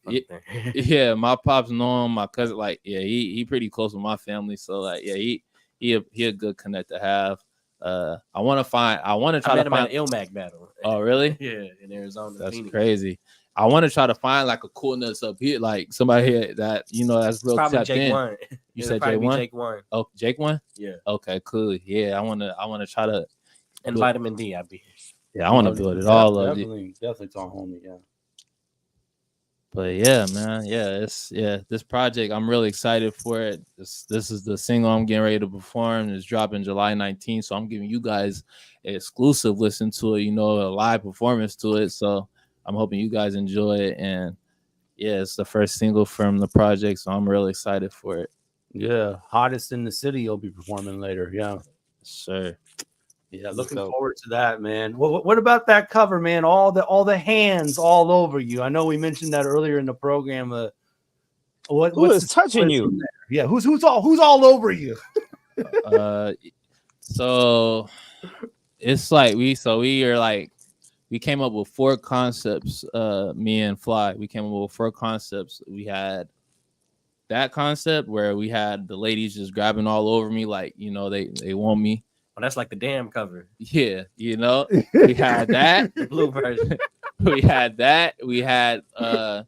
Yeah, my pops know him. My cousin, like, yeah, he pretty close with my family. So like, yeah, he a good connect to have. I want to try to find an Ilmac battle. Oh, really? Yeah, in Arizona. That's Phoenix. crazy. I want to try to find like a coolness up here, like somebody here that, you know, that's real Probably tapped Jake in. One. You It'll said probably be J1? Jake One. Oh, Jake One? Yeah. Okay, cool. Yeah, I want to try to. And Vitamin D, I'd be. Yeah, I want to build it all up. Definitely talk homie, yeah. But yeah, man, this project, I'm really excited for it. This is the single I'm getting ready to perform. It's dropping July 19th, so I'm giving you guys an exclusive listen to it, you know, a live performance to it. So I'm hoping you guys enjoy it. And yeah, it's the first single from the project, so I'm really excited for it. Yeah, hottest in the city. You'll be performing later. Yeah, sure. Yeah, looking forward to that, man. What about that cover, man? All the hands all over you. I know we mentioned that earlier in the program. Who is touching you? Yeah, who's all over you? So it's like we came up with 4 concepts. Me and Fly, we came up with 4 concepts. We had that concept where we had the ladies just grabbing all over me, like, you know, they want me. Well, that's like the damn cover. Yeah, you know, we had that. The blue version. We had that. We had a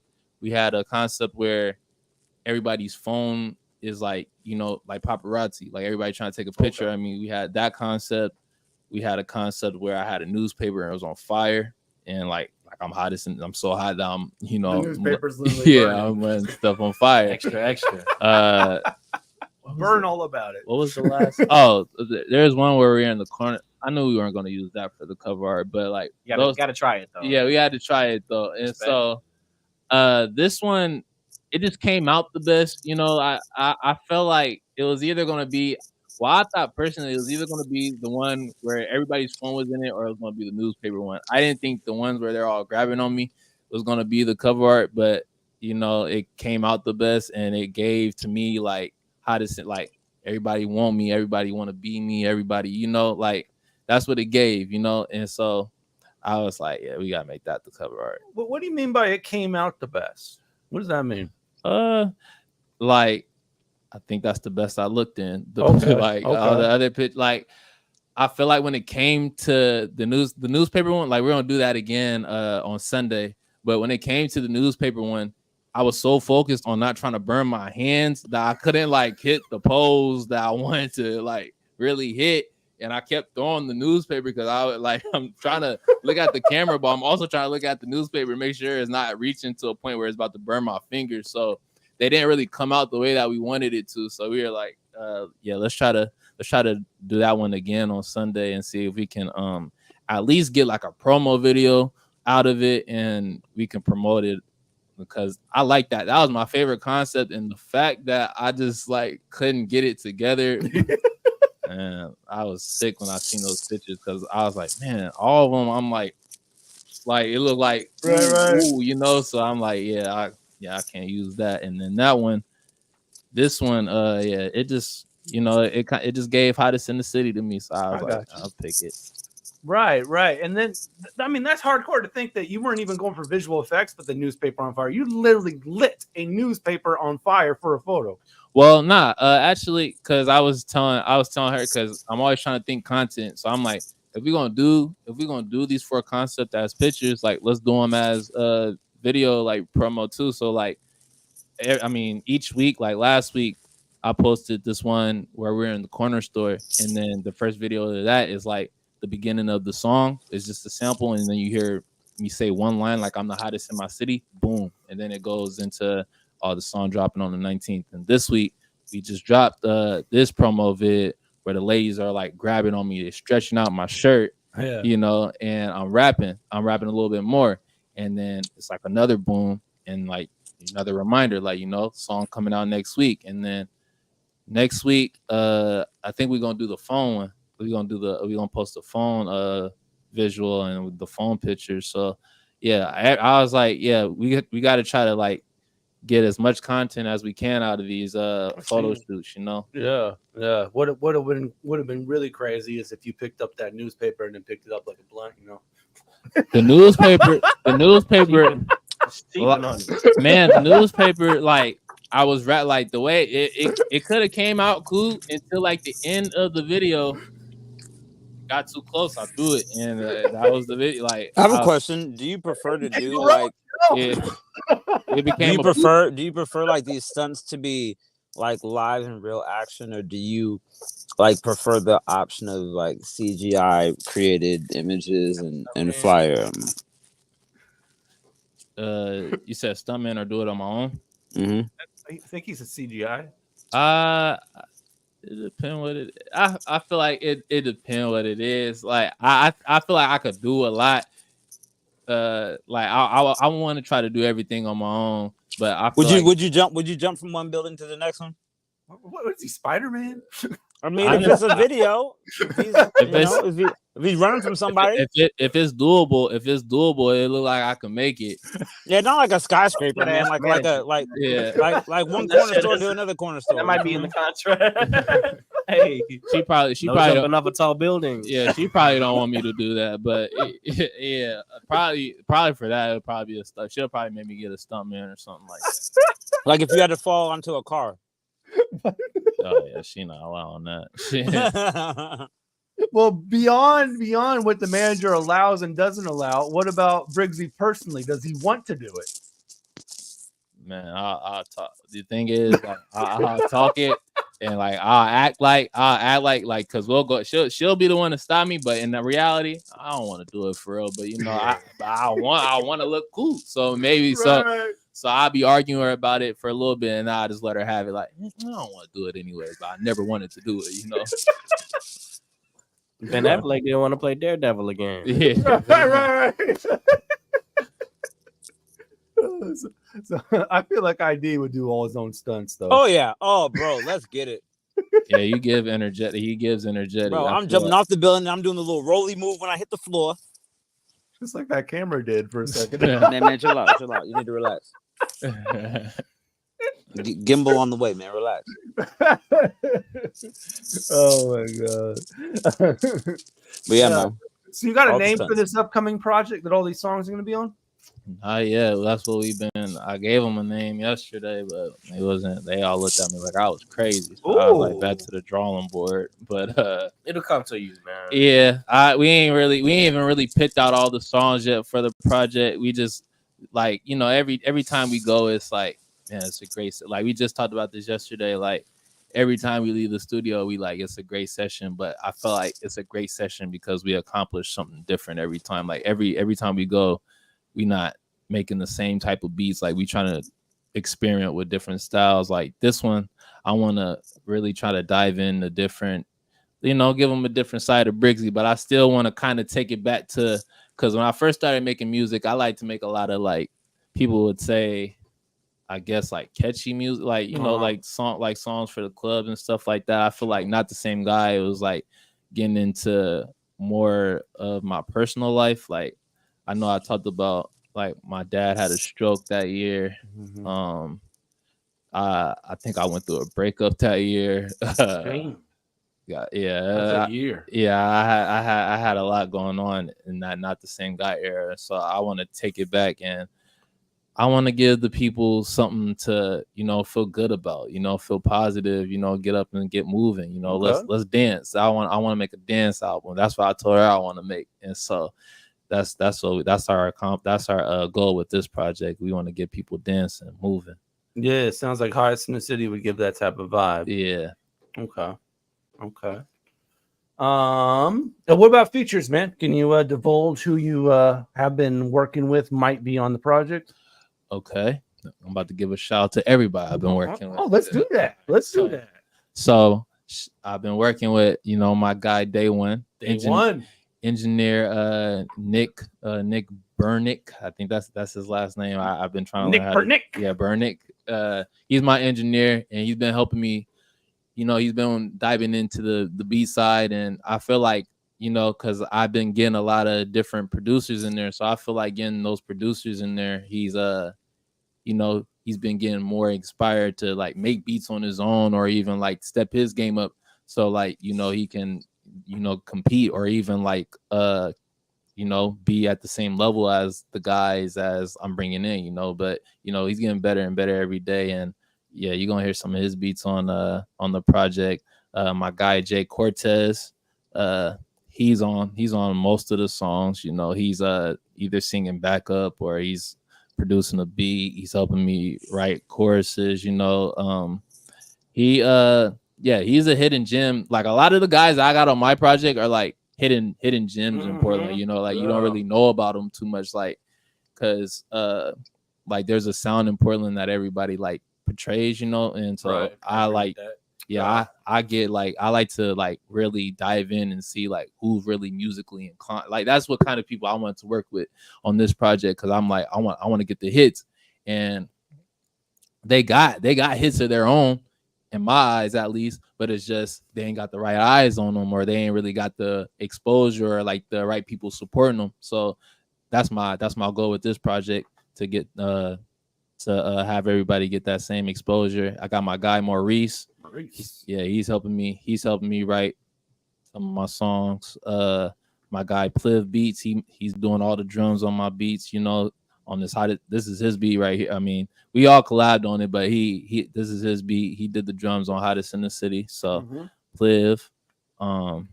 concept where everybody's phone is like, you know, like paparazzi, like everybody trying to take a picture. Okay. I mean, we had that concept. We had a concept where I had a newspaper and it was on fire, and like I'm hottest and I'm so hot that I'm, you know, the newspaper's literally burning. I'm letting stuff on fire. Extra. Burn all about it. What was the last? Oh, there's one where we were in the corner. I knew we weren't going to use that for the cover art, but like, you gotta try it though. Yeah, we had to try it though. And so this one, it just came out the best. You know, I felt like it was either going to be, well, I thought personally it was either going to be the one where everybody's phone was in it, or it was going to be the newspaper one. I didn't think the ones where they're all grabbing on me was going to be the cover art, but you know, it came out the best, and it gave to me like, how to say, like, everybody want me, everybody want to be me, everybody, you know, like that's what it gave, you know. And so I was like, yeah, we gotta make that the cover art. What do you mean by it came out the best? What does that mean? Like, I think that's the best I looked in. All the other pitch, like, I feel like when it came to the newspaper one, like we're gonna do that again on Sunday. But when it came to the newspaper one, I was so focused on not trying to burn my hands that I couldn't like hit the pose that I wanted to like really hit. And I kept throwing the newspaper because I'm trying to look at the camera, but I'm also trying to look at the newspaper and make sure it's not reaching to a point where it's about to burn my fingers. So they didn't really come out the way that we wanted it to. So we were like, yeah, let's try to do that one again on Sunday and see if we can at least get like a promo video out of it and we can promote it. Because I like that. That was my favorite concept, and the fact that I just like couldn't get it together, and I was sick when I seen those pictures because I was like, man, all of them. I'm like, Like it looked like ooh, you know. So I'm like, I can't use that. And then that one, this one, it just, you know, it just gave hottest in the city to me. So I was like, I'll pick it. Right. And then, I mean, that's hardcore to think that you weren't even going for visual effects, but the newspaper on fire. You literally lit a newspaper on fire for a photo. Well, actually, because I was telling her, because I'm always trying to think content. So I'm like, if we're gonna do these for a concept as pictures, like let's do them as video, like promo too. So like, I mean, each week, like last week, I posted this one where we're in the corner store, and then the first video of that is like the beginning of the song. It's just a sample, and then you hear me say one line like I'm the hottest in my city, boom, and then it goes into the song dropping on the 19th. And this week we just dropped this promo vid where the ladies are like grabbing on me, they're stretching out my shirt, you know, and I'm rapping a little bit more, and then it's like another boom and like another reminder, like, you know, song coming out next week. And then next week I think we're gonna do the phone one. We're gonna post the phone visual and the phone pictures. So I was like, we got to try to like get as much content as we can out of these photo shoots, you know. Yeah. What would have been really crazy is if you picked up that newspaper and then picked it up like a blunt, you know. The newspaper, man, the newspaper, like I was like the way it could have came out cool until like the end of the video. Got too close, I threw it, and that was the video. Like, I have a question. Do you prefer to do like? It became. Do you prefer like these stunts to be like live and real action, or do you like prefer the option of like CGI created images and flyer? You said stuntman or do it on my own? Mm-hmm. I think he's a CGI. It depends what it. I feel like it depends what it is. Like I feel like I could do a lot. Like I want to try to do everything on my own. But I feel would you jump from one building to the next one? What is he, Spider-Man? I mean, if it's a video, if he's running from somebody, if it's doable, it look like I can make it. Yeah, not like a skyscraper, man. Like one corner store to another corner store. That might be in the contract. Hey, she probably jumping off a tall building. Yeah, she probably don't want me to do that, but probably for that it'll probably be a stunt. She'll probably make me get a stuntman or something like that. Like if you had to fall onto a car. Oh yeah, she not allowing that. Well, beyond what the manager allows and doesn't allow, what about Briggzzy personally? Does he want to do it? Man, I'll talk. The thing is, like, I'll talk it, and like I'll act like because we'll go. She'll be the one to stop me, but in the reality, I don't want to do it for real. But you know, I want to look cool, so maybe So I'll be arguing her about it for a little bit, and I'll just let her have it. Like, I don't want to do it anyway, but I never wanted to do it, you know. Ben Affleck didn't want to play Daredevil again. Yeah. Right. So I feel like ID would do all his own stunts, though. Oh yeah. Oh, bro, let's get it. Yeah, you give energetic. He gives energetic. Bro, I'm jumping off the building. I'm doing the little rolly move when I hit the floor. Just like that camera did for a second. Man, chill out. You need to relax. Gimbal on the way, man. Relax. Oh my god. But yeah, man. So you got a All name the for this upcoming project that all these songs are going to be on? Yeah, that's what we've been. I gave them a name yesterday, but it wasn't. They all looked at me like I was crazy. So I was like back to the drawing board. But it'll come to you, man. Yeah, we ain't even really picked out all the songs yet for the project. We just like, you know, every time we go, it's like, man, it's a great. Like we just talked about this yesterday. Like every time we leave the studio, we like it's a great session. But I feel like it's a great session because we accomplish something different every time. Like every time we go, we not making the same type of beats. Like we trying to experiment with different styles. Like this one, I want to really try to dive into different, you know, give them a different side of Briggzzy. But I still want to kind of take it back to, because when I first started making music, I like to make a lot of like people would say, I guess like catchy music, like, you know, like songs for the clubs and stuff like that. I feel like not the same guy. It was like getting into more of my personal life. Like I know I talked about like my dad had a stroke that year. I think I went through a breakup that year. Damn. Yeah, That's a year. Yeah, I had a lot going on in that not the same guy era. So I want to take it back, and I want to give the people something to, feel good about, feel positive, get up and get moving, Okay. let's dance. I want to make a dance album. That's what I told her I want to make. And so that's our goal with this project. We want to get people dancing, moving. Yeah, it sounds like Hottest in the City would give that type of vibe. Yeah. Okay. And what about features, man? Can you divulge who you have been working with, might be on the project? Okay. I'm about to give a shout out to everybody I've been working with. Oh, let's do that. So I've been working with, my guy Day One. Engineer Nick Burnick. I think that's his last name. I've been trying to Nick Burnick. Yeah, Burnick. He's my engineer, and he's been helping me. He's been diving into the beat side, and I feel like, because I've been getting a lot of different producers in there, so I feel like getting those producers in there, he's he's been getting more inspired to like make beats on his own, or even like step his game up, so like he can compete, or even like be at the same level as the guys as I'm bringing in, but he's getting better and better every day. And yeah, you're gonna hear some of his beats on the project. My guy Jay Cortez, he's on most of the songs. He's either singing backup or he's producing a beat. He's helping me write choruses. He's a hidden gem. Like a lot of the guys I got on my project are like hidden gems in Portland. You don't really know about them too much, like, because like there's a sound in Portland that everybody like portrays, and so right. I like that. Yeah, I get like, I like to like really dive in and see like who's really musically inclined. Like that's what kind of people I want to work with on this project, because I'm like, I want to get the hits, and they got hits of their own in my eyes at least, but it's just they ain't got the right eyes on them, or they ain't really got the exposure, or like the right people supporting them. So that's my goal with this project, to get have everybody get that same exposure. I got my guy Maurice. Yeah, he's helping me write some of my songs. My guy Pliv Beats, he's doing all the drums on my beats, on this this is his beat right here. I mean, we all collabed on it, but this is his beat. He did the drums on Hottest in the City. So Pliv, trying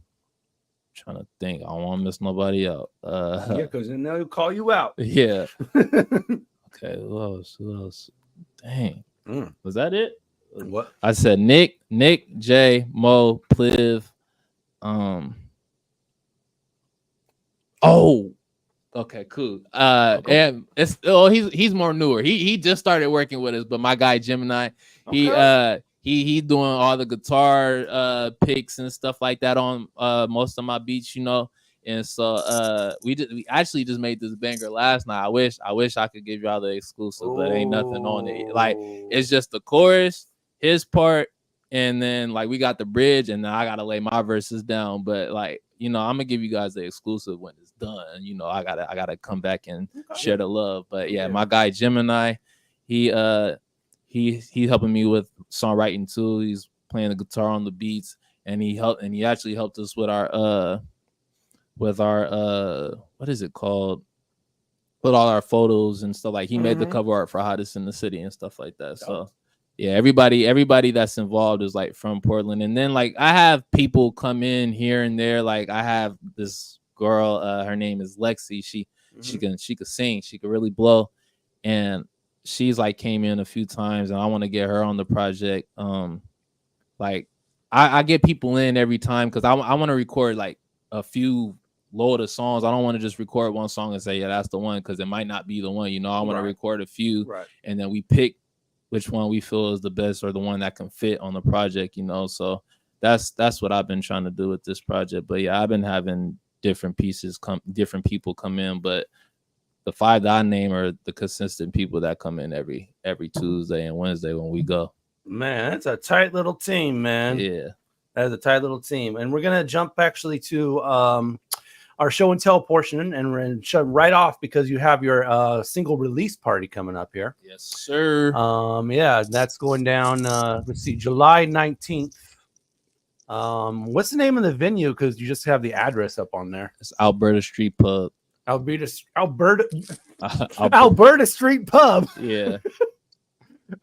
to think, I don't want to miss nobody out. Yeah, because then they'll call you out. Yeah. Okay, who else? Dang. Was that it? What? I said Nick, Jay, Mo, Pliv. Oh, okay, cool. And it's he's more newer. He just started working with us, but my guy Gemini, he's doing all the guitar picks and stuff like that on most of my beats, And so we actually just made this banger last night. I wish I could give y'all the exclusive, but ain't nothing on it. Like it's just the chorus, his part, and then like we got the bridge, and then I gotta lay my verses down. But like, I'm gonna give you guys the exclusive when it's done. I gotta come back and share the love. But yeah, my guy Gemini, he helping me with songwriting too. He's playing the guitar on the beats, and he actually helped us with our what is it called? With all our photos and stuff. Like he made the cover art for Hottest in the City and stuff like that. So yeah, everybody that's involved is like from Portland. And then like I have people come in here and there. Like I have this girl, her name is Lexi. She could sing, she could really blow, and she's like came in a few times, and I want to get her on the project. Like I get people in every time because I want to record like a few load of songs. I don't want to just record one song and say, yeah, that's the one, because it might not be the one. I want to record a few, and then we pick which one we feel is the best, or the one that can fit on the project. So that's what I've been trying to do with this project. But yeah, I've been having different people come in, but the 5 that I name are the consistent people that come in every Tuesday and Wednesday when we go. Man, that's a tight little team, man. Yeah, that's a tight little team. And we're gonna jump actually to our show and tell portion, and we're going to shut right off because you have your single release party coming up here. Yes, sir. Yeah, that's going down. Let's see, July 19th. What's the name of the venue? Because you just have the address up on there. It's Alberta Street Pub. Alberta Street Pub. Yeah.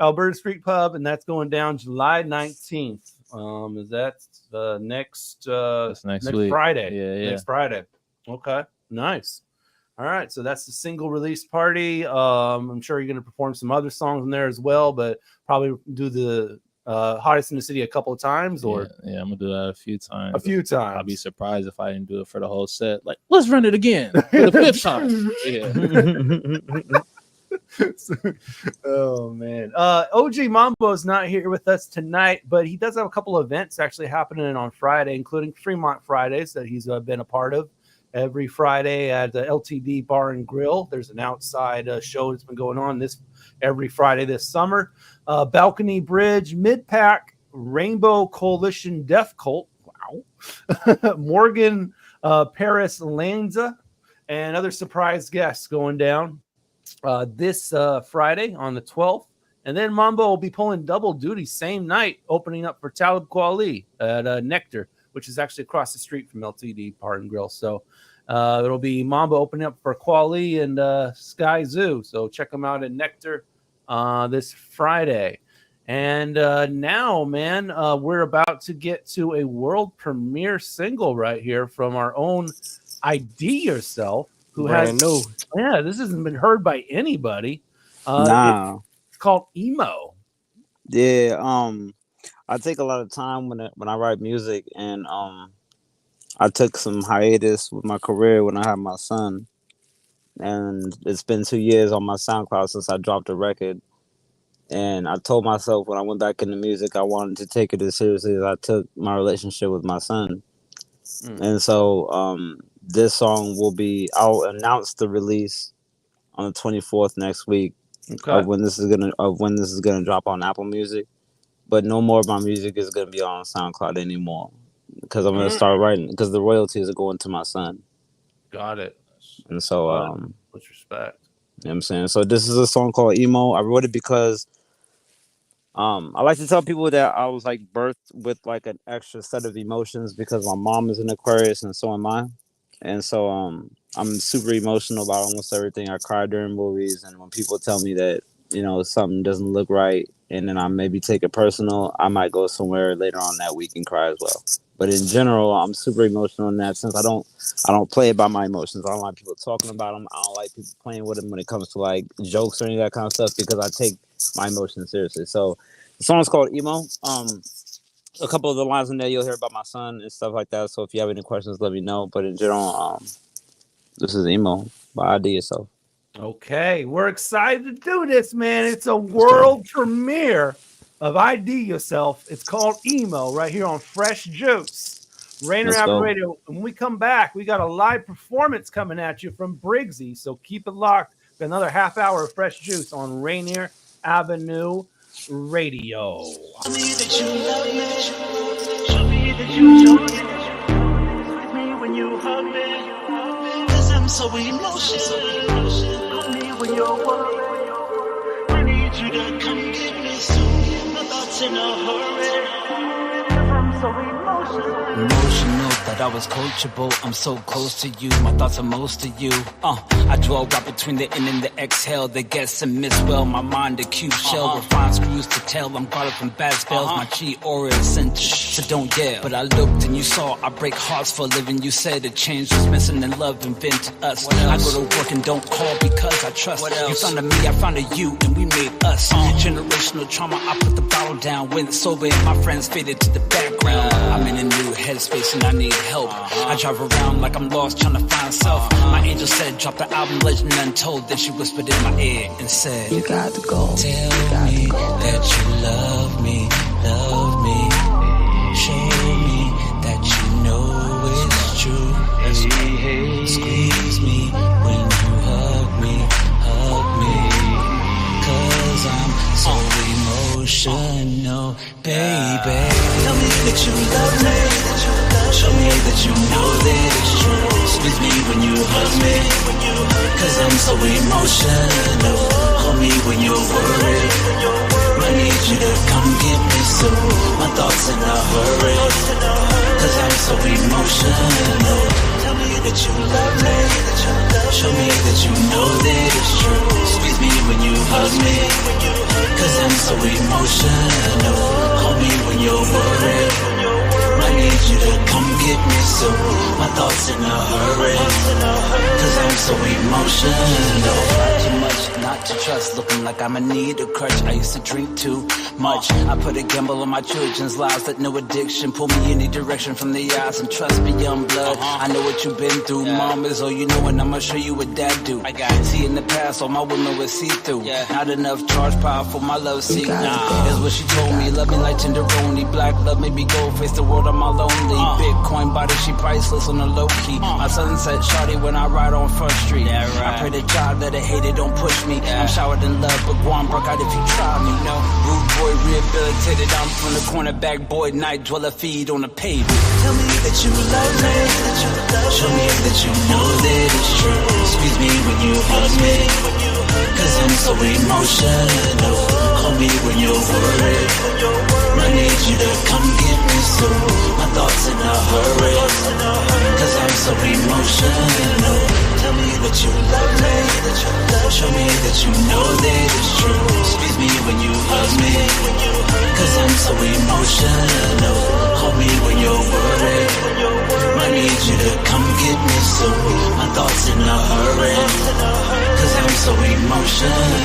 Alberta Street Pub, and that's going down July 19th. Is that the next week. Friday? Yeah. Next Friday. Okay, nice. All right, so that's the single release party. I'm sure you're going to perform some other songs in there as well, but probably do the hottest in the city a couple of times, or yeah, I'm gonna do that a few times. I'll be surprised if I didn't do it for the whole set. Like, let's run it again for the 5th time. Yeah. Oh man, OG Mambo is not here with us tonight, but he does have a couple of events actually happening on Friday, including Fremont Fridays that he's been a part of. Every Friday at the LTD Bar and Grill, there's an outside show that's been going on every Friday this summer. Balcony Bridge, Mid-Pack, Rainbow Coalition Death Cult, wow, Morgan Paris Lanza, and other surprise guests going down this Friday on the 12th. And then Mambo will be pulling double duty same night, opening up for Talib Kweli at Nectar, which is actually across the street from LTD Bar and Grill. So it'll be Mambo opening up for Kweli and Sky Zoo. So check them out at Nectar this Friday. And now, man, we're about to get to a world premiere single right here from our own ID Yourself, who Brand new. Yeah, this hasn't been heard by anybody. Nah. It's called Emo. Yeah, I take a lot of time when I write music, and I took some hiatus with my career when I had my son, and it's been 2 years on my SoundCloud since I dropped a record. And I told myself when I went back into music, I wanted to take it as seriously as I took my relationship with my son. And so this song I'll announce the release on the 24th next week of when this is gonna drop on Apple Music. But no more of my music is gonna be on SoundCloud anymore, because I'm gonna start writing, because the royalties are going to my son. Got it. And so with respect. You know what I'm saying? So this is a song called Emo. I wrote it because I like to tell people that I was like birthed with like an extra set of emotions, because my mom is an Aquarius and so am I. And so I'm super emotional about almost everything. I cry during movies, and when people tell me that, something doesn't look right, and then I maybe take it personal, I might go somewhere later on that week and cry as well. But in general, I'm super emotional in that sense. I don't play about my emotions. I don't like people talking about them. I don't like people playing with them when it comes to like jokes or any of that kind of stuff, because I take my emotions seriously. So the song is called Emo. A couple of the lines in there you'll hear about my son and stuff like that. So if you have any questions, let me know. But in general, this is Emo by ID Yourself. Okay, we're excited to do this, man. It's a world premiere of ID Yourself. It's called Emo right here on Fresh Juice, Rainier Avenue Radio. When we come back, we got a live performance coming at you from Briggzzy. So keep it locked. Got another half hour of Fresh Juice on Rainier Avenue Radio. Show me that you love me. Show me that you with me when you hug me. 'Cause I'm so emotional. Call me when you're worried. I need you to come get me soon. My thoughts in a hurry. 'Cause I'm so emotional that I was coachable. I'm so close to you, my thoughts are most to you. I dwell right between the in and the exhale. The guess and miss well, my mind a cube shell. Refined screws to tell, I'm guarded from bad spells. My chi aura is centered, so don't yell. But I looked and you saw, I break hearts for a living. You said a change was missing and love invented us. I go to work and don't call because I trust. You found a me, I found a you, and we made us. Generational trauma, I put the bottle down. Went sober and my friends faded to the background. I'm in a new headspace and I need help. I drive around like I'm lost trying to find self. My angel said drop the album Legend Untold. Then she whispered in my ear and said, you got to go. Tell me that you love me, love me. Show me that you know it's true. Squeeze me when you hug me, cause I'm so emotional, baby. Tell me that you love me, that you love me. Show me that you know that it's true. Squeeze me when you hug me, cause I'm so emotional. Hold me when you're worried. I need you to come get me soon. My thoughts in a hurry, cause I'm so emotional. Tell me that you love me. Show me that you know that it's true. Squeeze me when you hug me, cause I'm so emotional. Hold me when you're worried. I need you to come get me soon. My thoughts in a hurry, cause I'm so emotional. Too much not to trust, looking like I'ma need a crutch. I used to drink too much. I put a gamble on my children's lives. Let no addiction pull me any direction from the eyes. And trust me, young blood, I know what you've been through. Mom is all you know, and I'ma show you what dad do. I got see in the past, all my women would see through. Not enough charge power for my love seek. Is what she told me. Love me like tenderoni. Black love made me go face the world on my lonely. Bitcoin body, she priceless on the low key. My sunset shawty when I ride on Front Street. I pray to God that it hate it don't push me. I'm showered in love, but Guam broke out if you try me. No rude boy rehabilitated. I'm from the cornerback boy, night dweller feed on the pavement. Tell me that you love me. Show me that you know that it's true. Squeeze me when you hug me, cause I'm so emotional. Call me when you're worried. I need you to come get me soon. My thoughts in a hurry, cause I'm so emotional. Tell me that you love me. Show me that you know that it's true. Squeeze me when you hug me, cause I'm so emotional. Call me when you're worried. I need you to come get me soon. My thoughts in a hurry, cause I'm so emotional.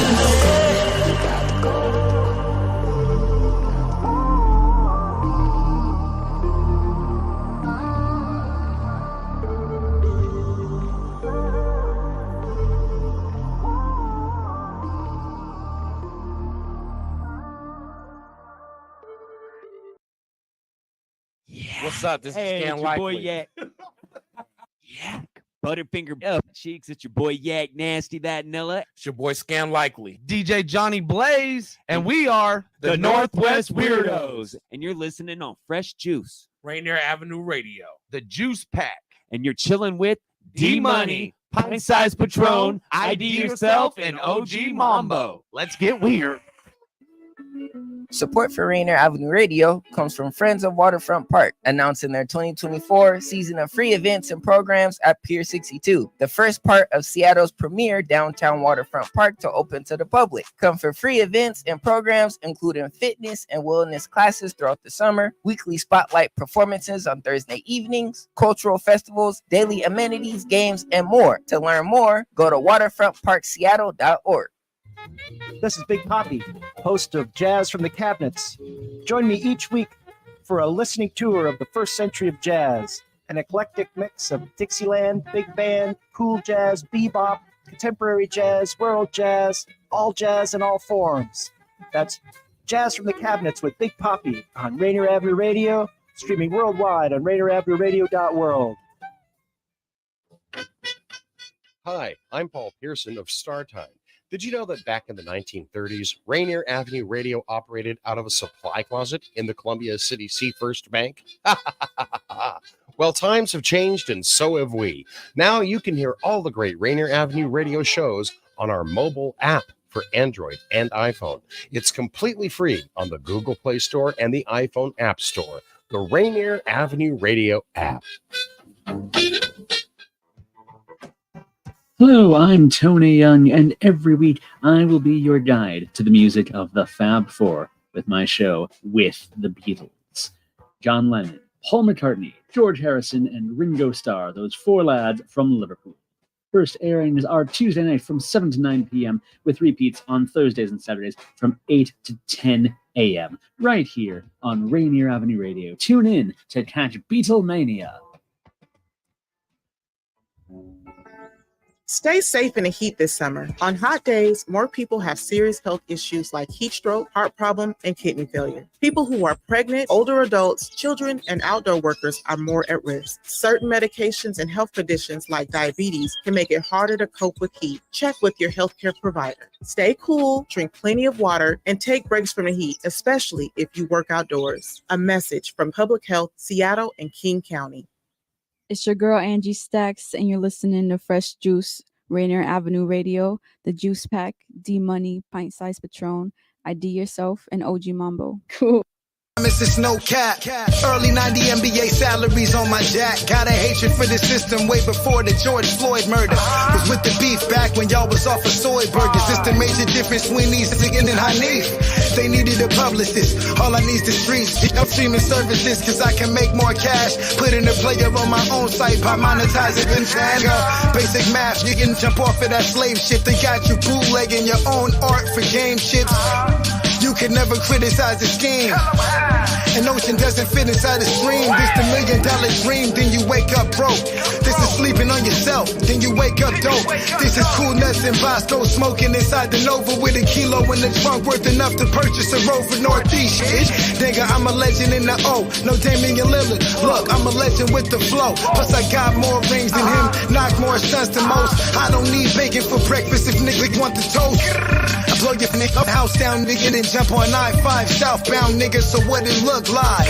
What's up? This Hey, is Scan it's your boy Likely. Yak. Yak. Butterfinger up cheeks. It's your boy Yak Nasty That Nilla. It's your boy Scan Likely. DJ Johnny Blaze. And we are the Northwest Weirdos. And you're listening on Fresh Juice. Rainier Avenue Radio. The Juice Pack. And you're chilling with D-Money, Pint Size Patron, ID Yourself, and OG Mambo. Let's get weird. Support for Rainier Avenue Radio comes from Friends of Waterfront Park, announcing their 2024 season of free events and programs at Pier 62, the first part of Seattle's premier downtown waterfront park to open to the public. Come for free events and programs, including fitness and wellness classes throughout the summer, weekly spotlight performances on Thursday evenings, cultural festivals, daily amenities, games, and more. To learn more, go to waterfrontparkseattle.org. This is Big Poppy, host of Jazz from the Cabinets. Join me each week for a listening tour of the first century of jazz, an eclectic mix of Dixieland, big band, cool jazz, bebop, contemporary jazz, world jazz, all jazz in all forms. That's Jazz from the Cabinets with Big Poppy on Rainier Avenue Radio, streaming worldwide on RainierAvenueRadio.world. Hi, I'm Paul Pearson of StarTime. Did you know that back in the 1930s, Rainier Avenue Radio operated out of a supply closet in the Columbia City Sea First Bank? Well, times have changed and so have we. Now you can hear all the great Rainier Avenue Radio shows on our mobile app for Android and iPhone. It's completely free on the Google Play Store and the iPhone App Store. The Rainier Avenue Radio app. Hello, I'm Tony Young, and every week I will be your guide to the music of the Fab Four with my show With the Beatles. John Lennon, Paul McCartney, George Harrison, and Ringo Starr, those four lads from Liverpool. First airings are Tuesday night from 7 to 9 p.m. with repeats on Thursdays and Saturdays from 8 to 10 a.m. right here on Rainier Avenue Radio. Tune in to catch Beatlemania. Stay safe in the heat this summer. On hot days, more people have serious health issues like heat stroke, heart problem, and kidney failure. People who are pregnant, older adults, children, and outdoor workers are more at risk. Certain medications and health conditions like diabetes can make it harder to cope with heat. Check with your healthcare provider. Stay cool, drink plenty of water, and take breaks from the heat, especially if you work outdoors. A message from Public Health, Seattle, and King County. It's your girl Angie Stacks, and you're listening to Fresh Juice, Rainier Avenue Radio, The Juice Pack, D Money, Pint Size Patron, ID Yourself, and OG Mambo. Cool. It's no cap. Early 90 NBA salaries on my jack. Got a hatred for the system way before the George Floyd murder. Was with the beef back when y'all was off of soy burgers. It's the major difference between these and Hanif. They needed a publicist. All I need is the streets. I'm streaming services cause I can make more cash. Putting a player on my own site by monetizing and basic math. You can jump off of that slave ship. They got you bootlegging your own art for game chips. You can never criticize the scheme. An ocean doesn't fit inside a stream. This the $1 million dream, then you wake up broke. This is sleeping on yourself, then you wake up dope. This is Cool Nuts and Bosco smoking inside the Nova with a kilo in the trunk worth enough to purchase a Rover Northeast. Nigga, I'm a legend in the O, no Damian Lillard. Look, I'm a legend with the flow. Plus I got more rings than him, knock more stunts than most. I don't need bacon for breakfast if niggas want the toast. I blow your nigga house down, nigga, then jump on I-5 southbound, nigga, so what it look like?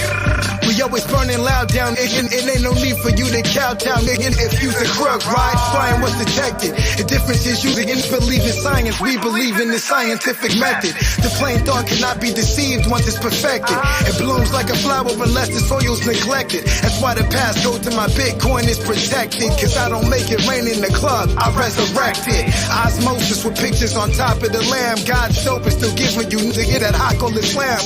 We always burning loud down, nigga, it ain't no need for you to kowtow, nigga, if you's a crook, right? Brian was detected. The difference is you didn't believe in science, we believe in the scientific method. The plain thought cannot be deceived once it's perfected. It blooms like a flower unless the soil's neglected. That's why the past goes to my Bitcoin is protected. Cause I don't make it rain in the club, I resurrect it. Osmosis with pictures on top of the lamb. God's soap is still gives when you to get that hot on the slam.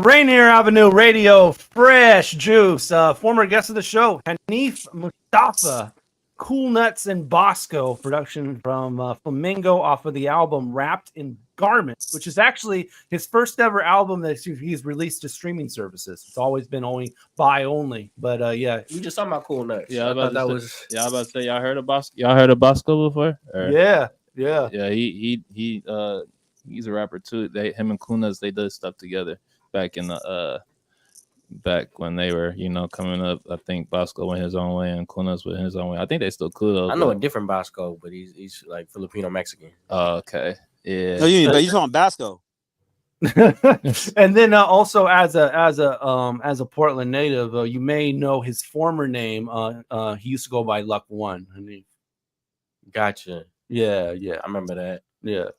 Rainier Avenue Radio, Fresh Juice. Former guest of the show, Hanif Mustafa, Cool Nuts and Bosco, production from Flamingo off of the album Wrapped in Garments, which is actually his first ever album that he's released to streaming services. It's always been buy only, but yeah, we just talking about Cool Nuts. Yeah, I was about to say y'all heard of Bosco. Y'all heard of Bosco before? Or? Yeah. He's a rapper too. Him and Cool Nuts, they did stuff together back in the back when they were, coming up. I think Bosco went his own way and Cool Nuts went his own way. I think they still cool though. I know a different Bosco, but he's like Filipino Mexican. Oh, okay. Yeah. No, you talking Basco. And then also as a Portland native, you may know his former name. He used to go by Luck One. Gotcha. Yeah, I remember that. Yeah,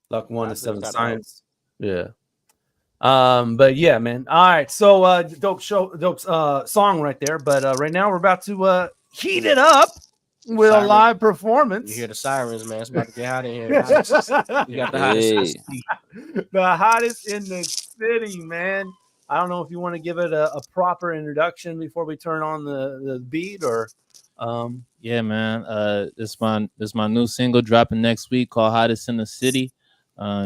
Luck One is 7 Science. Yeah. But yeah, man. All right, so dope song right there. But right now we're about to heat it up with a live performance. You hear the sirens, man. It's about to get hot in here. You got the hottest. The hottest in the city, man. I don't know if you want to give it a proper introduction before we turn on the beat, or yeah, man. This my new single dropping next week called Hottest in the City.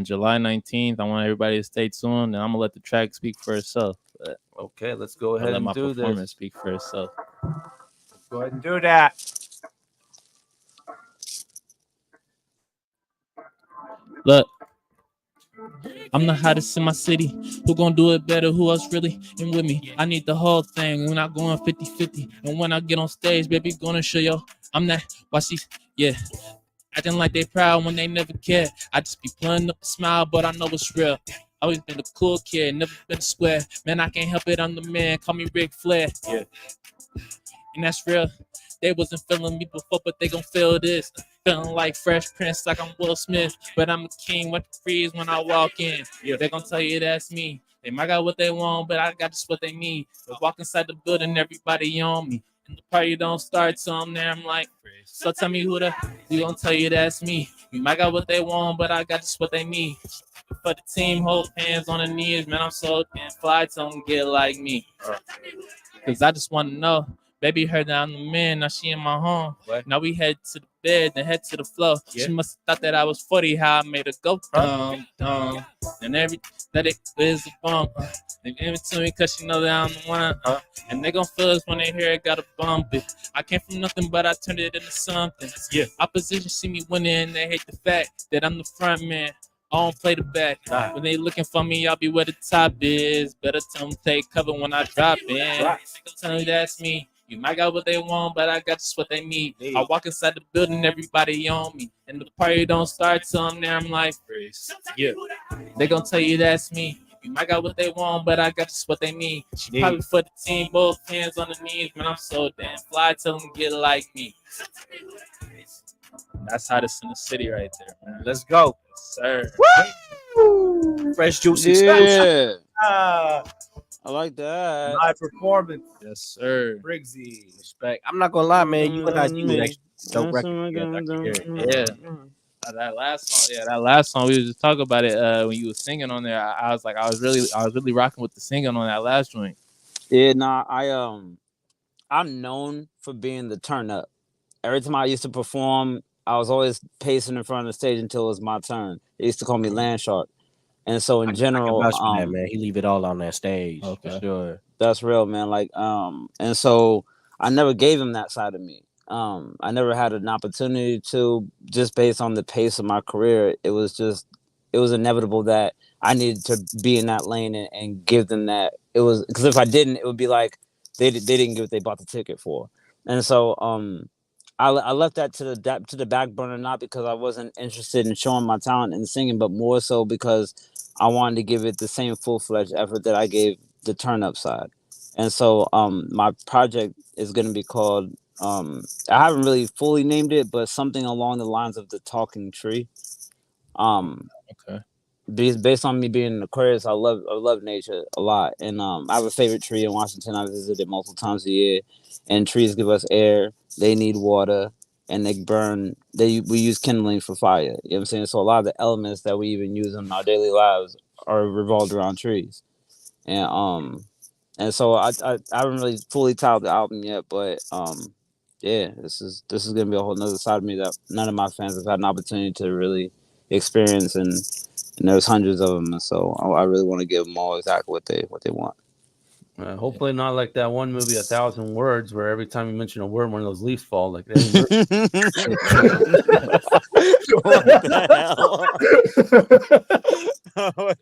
July 19th. I want everybody to stay tuned, and I'm gonna let the track speak for itself. But okay, let's go ahead and do this. Let my performance speak for itself. Let's go ahead and do that. Look, I'm the hottest in my city. Who gonna do it better? Who else really in with me? I need the whole thing. We're not going 50-50. And when I get on stage, baby, gonna show yo. I'm that. Watch these. Yeah. Acting like they proud when they never care. I just be pulling up a smile, but I know it's real. Always been a cool kid, never been a square. Man, I can't help it, I'm the man. Call me Ric Flair. Yeah. And that's real. They wasn't feeling me before, but they gon' feel this. Feeling like Fresh Prince, like I'm Will Smith. But I'm a king with the freeze when I walk in. Yeah. They gon' tell you that's me. They might got what they want, but I got just what they need. But walk inside the building, everybody on me. And the party don't start till I'm there. I'm like, so tell me who we gonna tell you that's me. You might got what they want, but I got just what they need. For the team, hold hands on the knees, man. I'm so damn fly, tell them get like me. Cause I just wanna know, Baby heard that I'm the man, now she in my home. Now we head to the bed, then head to the floor. She must have thought that I was 40, how I made her go dumb, dumb. And that it is a bump. They give it to me cause she know that I'm the one. And they gon' feel us when they hear it, gotta bump it. I came from nothing, but I turned it into something. Opposition see me winning, and they hate the fact that I'm the front man. I don't play the back. When they looking for me, I'll be where the top is. Better tell them take cover when I drop in. They gon' tell me that's me. You might got what they want, but I got just what they need. I walk inside the building, everybody on me. And the party don't start till I'm there, I'm like, they gon' tell you that's me. You might got what they want, but I got just what they need. She probably for the team, both hands on the knees. Man, I'm so damn fly, tell them get like me. That's hottest in the city right there, man. Let's go. Yes, sir. Woo! Fresh juicy Yeah. stuff. I like that. Live performance. Yes, sir. Briggzzy. Respect. I'm not gonna lie, man. You and I do actually dope record together. I can hear it. Yeah. That last song, we was just talking about it when you were singing on there. I was really rocking with the singing on that last joint. Yeah, I'm known for being the turn up. Every time I used to perform, I was always pacing in front of the stage until it was my turn. They used to call me Land Shark. And so in general, I can vouch for that, man. He leave it all on that stage. Okay. For sure. That's real, man. Like, and so I never gave him that side of me. I never had an opportunity to, just based on the pace of my career. It was inevitable that I needed to be in that lane and give them that. It was because if I didn't, it would be like they didn't get what they bought the ticket for. And so I left that to the back burner, not because I wasn't interested in showing my talent in singing, but more so because I wanted to give it the same full-fledged effort that I gave the turn-up side. And so my project is going to be called, I haven't really fully named it, but something along the lines of the Talking Tree. Okay. Based on me being an Aquarius, I love nature a lot. And I have a favorite tree in Washington. I visit it multiple times a year. And trees give us air, they need water, and we use kindling for fire. You know what I'm saying? So a lot of the elements that we even use in our daily lives are revolved around trees. And so I haven't really fully titled the album yet, but yeah, this is gonna be a whole nother side of me that none of my fans have had an opportunity to really experience, and there's hundreds of them, and so I really want to give them all exactly what they want. Hopefully not like that one movie, 1,000 Words, where every time you mention a word, one of those leaves fall. Like, what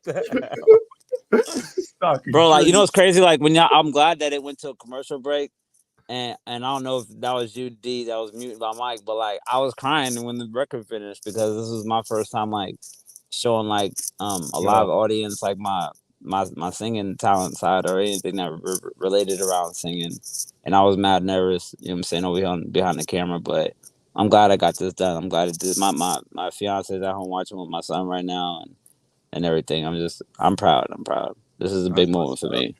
the hell? Bro, like, you know what's crazy? Like I'm glad that it went to a commercial break, and I don't know if that was you, D, that was muted by Mike, but like I was crying when the record finished because this was my first time like showing like a live audience like my singing talent side or anything that related around singing, and I was mad nervous, you know what I'm saying, over here behind the camera, but I'm glad I got this done. I'm glad it did. My fiance is at home watching with my son right now and everything. I'm proud. This is a big moment for me,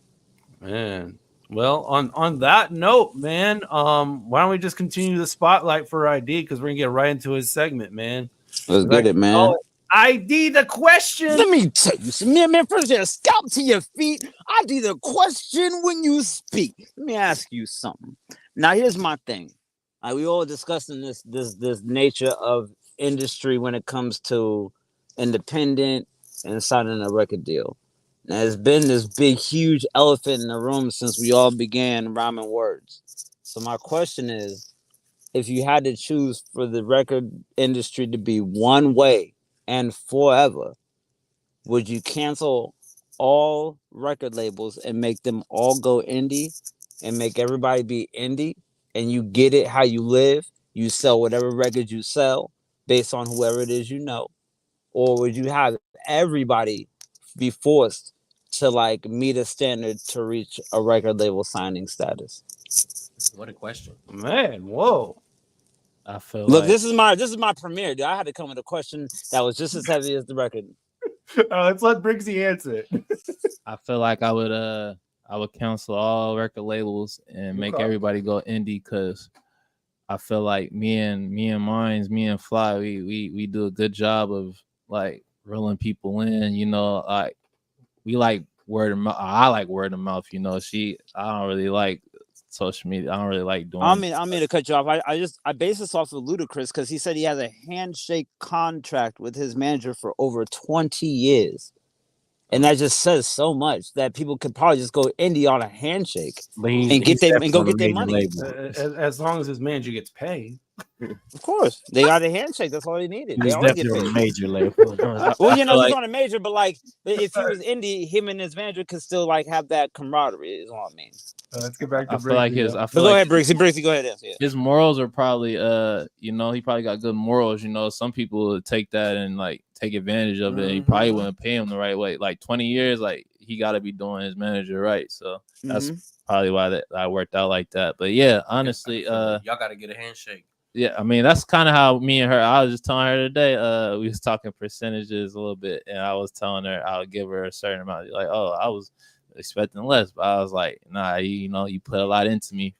man. Well, on that note, man, why don't we just continue the spotlight for ID, because we're gonna get right into his segment, man. Let's get it, man. ID the question. Let me tell you something, man. First, you scalp to your feet. ID the question when you speak. Let me ask you something. Now, here's my thing. We all discussing this nature of industry when it comes to independent and signing a record deal. Now, there's been this big, huge elephant in the room since we all began rhyming words. So my question is, if you had to choose for the record industry to be one way and forever, would you cancel all record labels and make them all go indie and make everybody be indie, and you get it how you live, you sell whatever records you sell based on whoever it is you know? Or would you have everybody be forced to like meet a standard to reach a record label signing status? What a question, man. Whoa. I feel Look, like this is my premiere, dude. I had to come with a question that was just as heavy as the record. Let's let Briggzzy answer it. I feel like I would cancel all record labels and make everybody go indie, because I feel like me and Fly, we do a good job of like reeling people in, you know, like we like word of mouth. I like word of mouth, you know. I don't really like social media. I don't really like doing. I mean to cut you off. I base this off of Ludacris because he said he has a handshake contract with his manager for over 20 years. And that just says so much that people could probably just go indie on a handshake and go get their money. As long as his manager gets paid. Of course, they got a handshake. That's all they needed. They He's always get definitely paid. on a major label. Well, you know, he's on a major, but like if he was indie, him and his manager could still like have that camaraderie. Is all I mean. Let's get back to I feel like his. I But feel go like ahead, Briggzzy. Go ahead. Yeah. his morals are probably you know, he probably got good morals. You know, some people would take that and like take advantage of it. And he probably wouldn't pay him the right way. Like 20 years, like he got to be doing his manager right. So that's probably why that worked out like that. But yeah, honestly, y'all got to get a handshake. Yeah, I mean that's kind of how me and her. I was just telling her today. We was talking percentages a little bit, and I was telling her I would give her a certain amount. Like, oh, I was expecting less, but I was like, nah, you know, you put a lot into me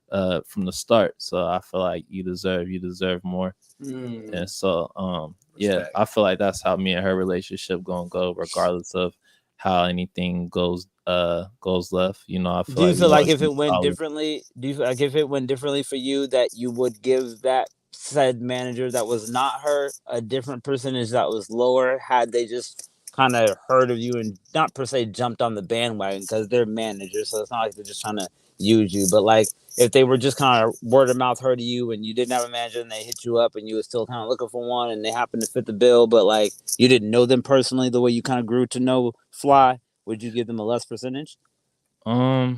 from the start, so I feel like you deserve more. And so, yeah, I feel like that's how me and her relationship gonna go, regardless of how anything goes left. You know, I feel Do you feel like if it solid. went differently? Do you feel like if it went differently for you, that you would give that said manager that was not her a different percentage that was lower, had they just kind of heard of you and not per se jumped on the bandwagon because they're managers, so it's not like they're just trying to use you, but like if they were just kind of word of mouth heard of you and you didn't have a manager and they hit you up and you were still kind of looking for one and they happened to fit the bill, but like you didn't know them personally the way you kind of grew to know Fly, would you give them a less percentage? Not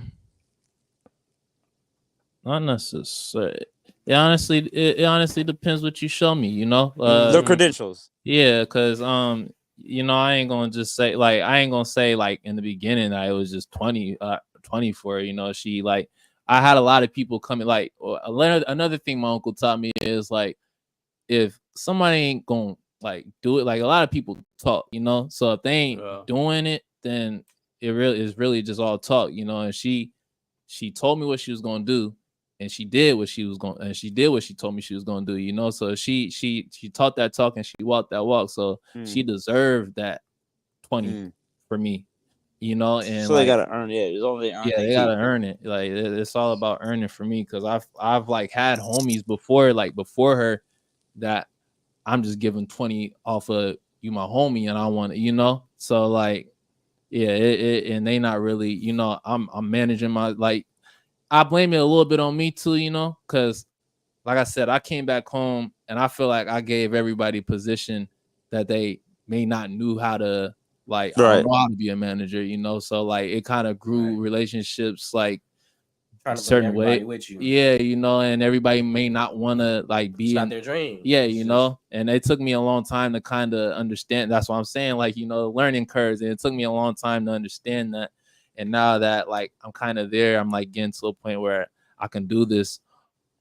necessarily. It honestly depends what you show me, you know. Their credentials. Yeah, because you know, I ain't gonna say like in the beginning that it was just 20 for her, you know. She like I had a lot of people coming. Like another thing my uncle taught me is like if somebody ain't gonna like do it, like a lot of people talk, you know. So if they ain't doing it, then it really just all talk, you know. And she told me what she was gonna do, and she did what she told me she was gonna do, you know. So she taught that talk and she walked that walk. So she deserved that 20 for me, you know. And so like, they gotta earn it. It's only they gotta earn it. Like it's all about earning for me, because I've like had homies before her that I'm just giving 20 off of you, my homie, and I want it, you know. So like, yeah, and they not really, you know. I'm managing my, like, I blame it a little bit on me too, you know, because like I said, I came back home and I feel like I gave everybody position that they may not knew how to, like, I don't know how to be a manager, you know. So like it kind of grew relationships like a certain way with you. Yeah, you know, and everybody may not want to like be in their dream. Yeah, you know, and it took me a long time to kind of understand. That's what I'm saying, like, you know, learning curves, and it took me a long time to understand that. And now that like I'm kind of there, I'm like getting to a point where I can do this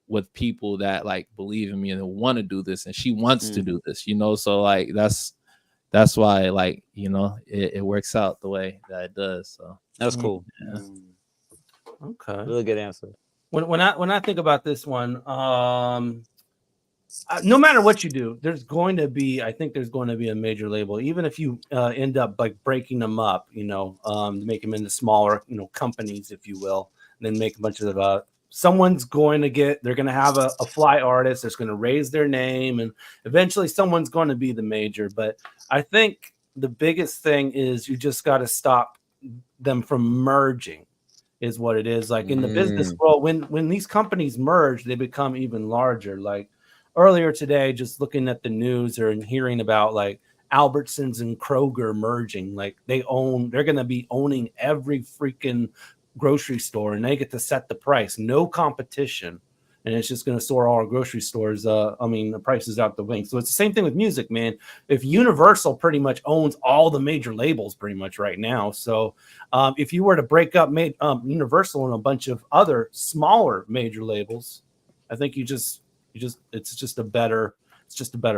with people that like believe in me and want to do this, and she wants to do this, you know. So like that's why, like, you know, it works out the way that it does. So that's cool. Yeah. Okay, really good answer. When I think about this one, no matter what you do, there's going to be a major label, even if you end up like breaking them up, you know, make them into smaller, you know, companies, if you will, and then make a bunch of someone's going to they're going to have a fly artist that's going to raise their name, and eventually someone's going to be the major. But I think the biggest thing is you just got to stop them from merging, is what it is. Like in the business world, when these companies merge, they become even larger. Like earlier today, just looking at the news and hearing about like Albertsons and Kroger merging, like they're going to be owning every freaking grocery store, and they get to set the price, no competition. And it's just going to soar all our grocery stores. The prices out the wing. So it's the same thing with music, man. If Universal pretty much owns all the major labels pretty much right now. So if you were to break up Universal and a bunch of other smaller major labels, I think it's just a better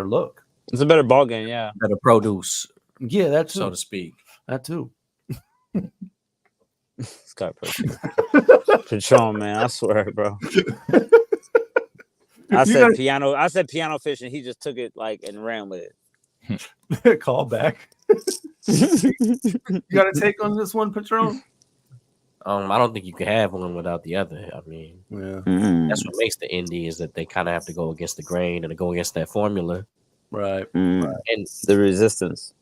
look. It's a better ball game, yeah. Better produce. Yeah, that's so to speak. That too. Scott Patron, man, I swear, bro. I said piano fish, and he just took it like and ran with it. Call back. You got a take on this one, Patron? I don't think you can have one without the other. I mean, that's what makes the indie is that they kind of have to go against the grain and to go against that formula. Right. And the resistance.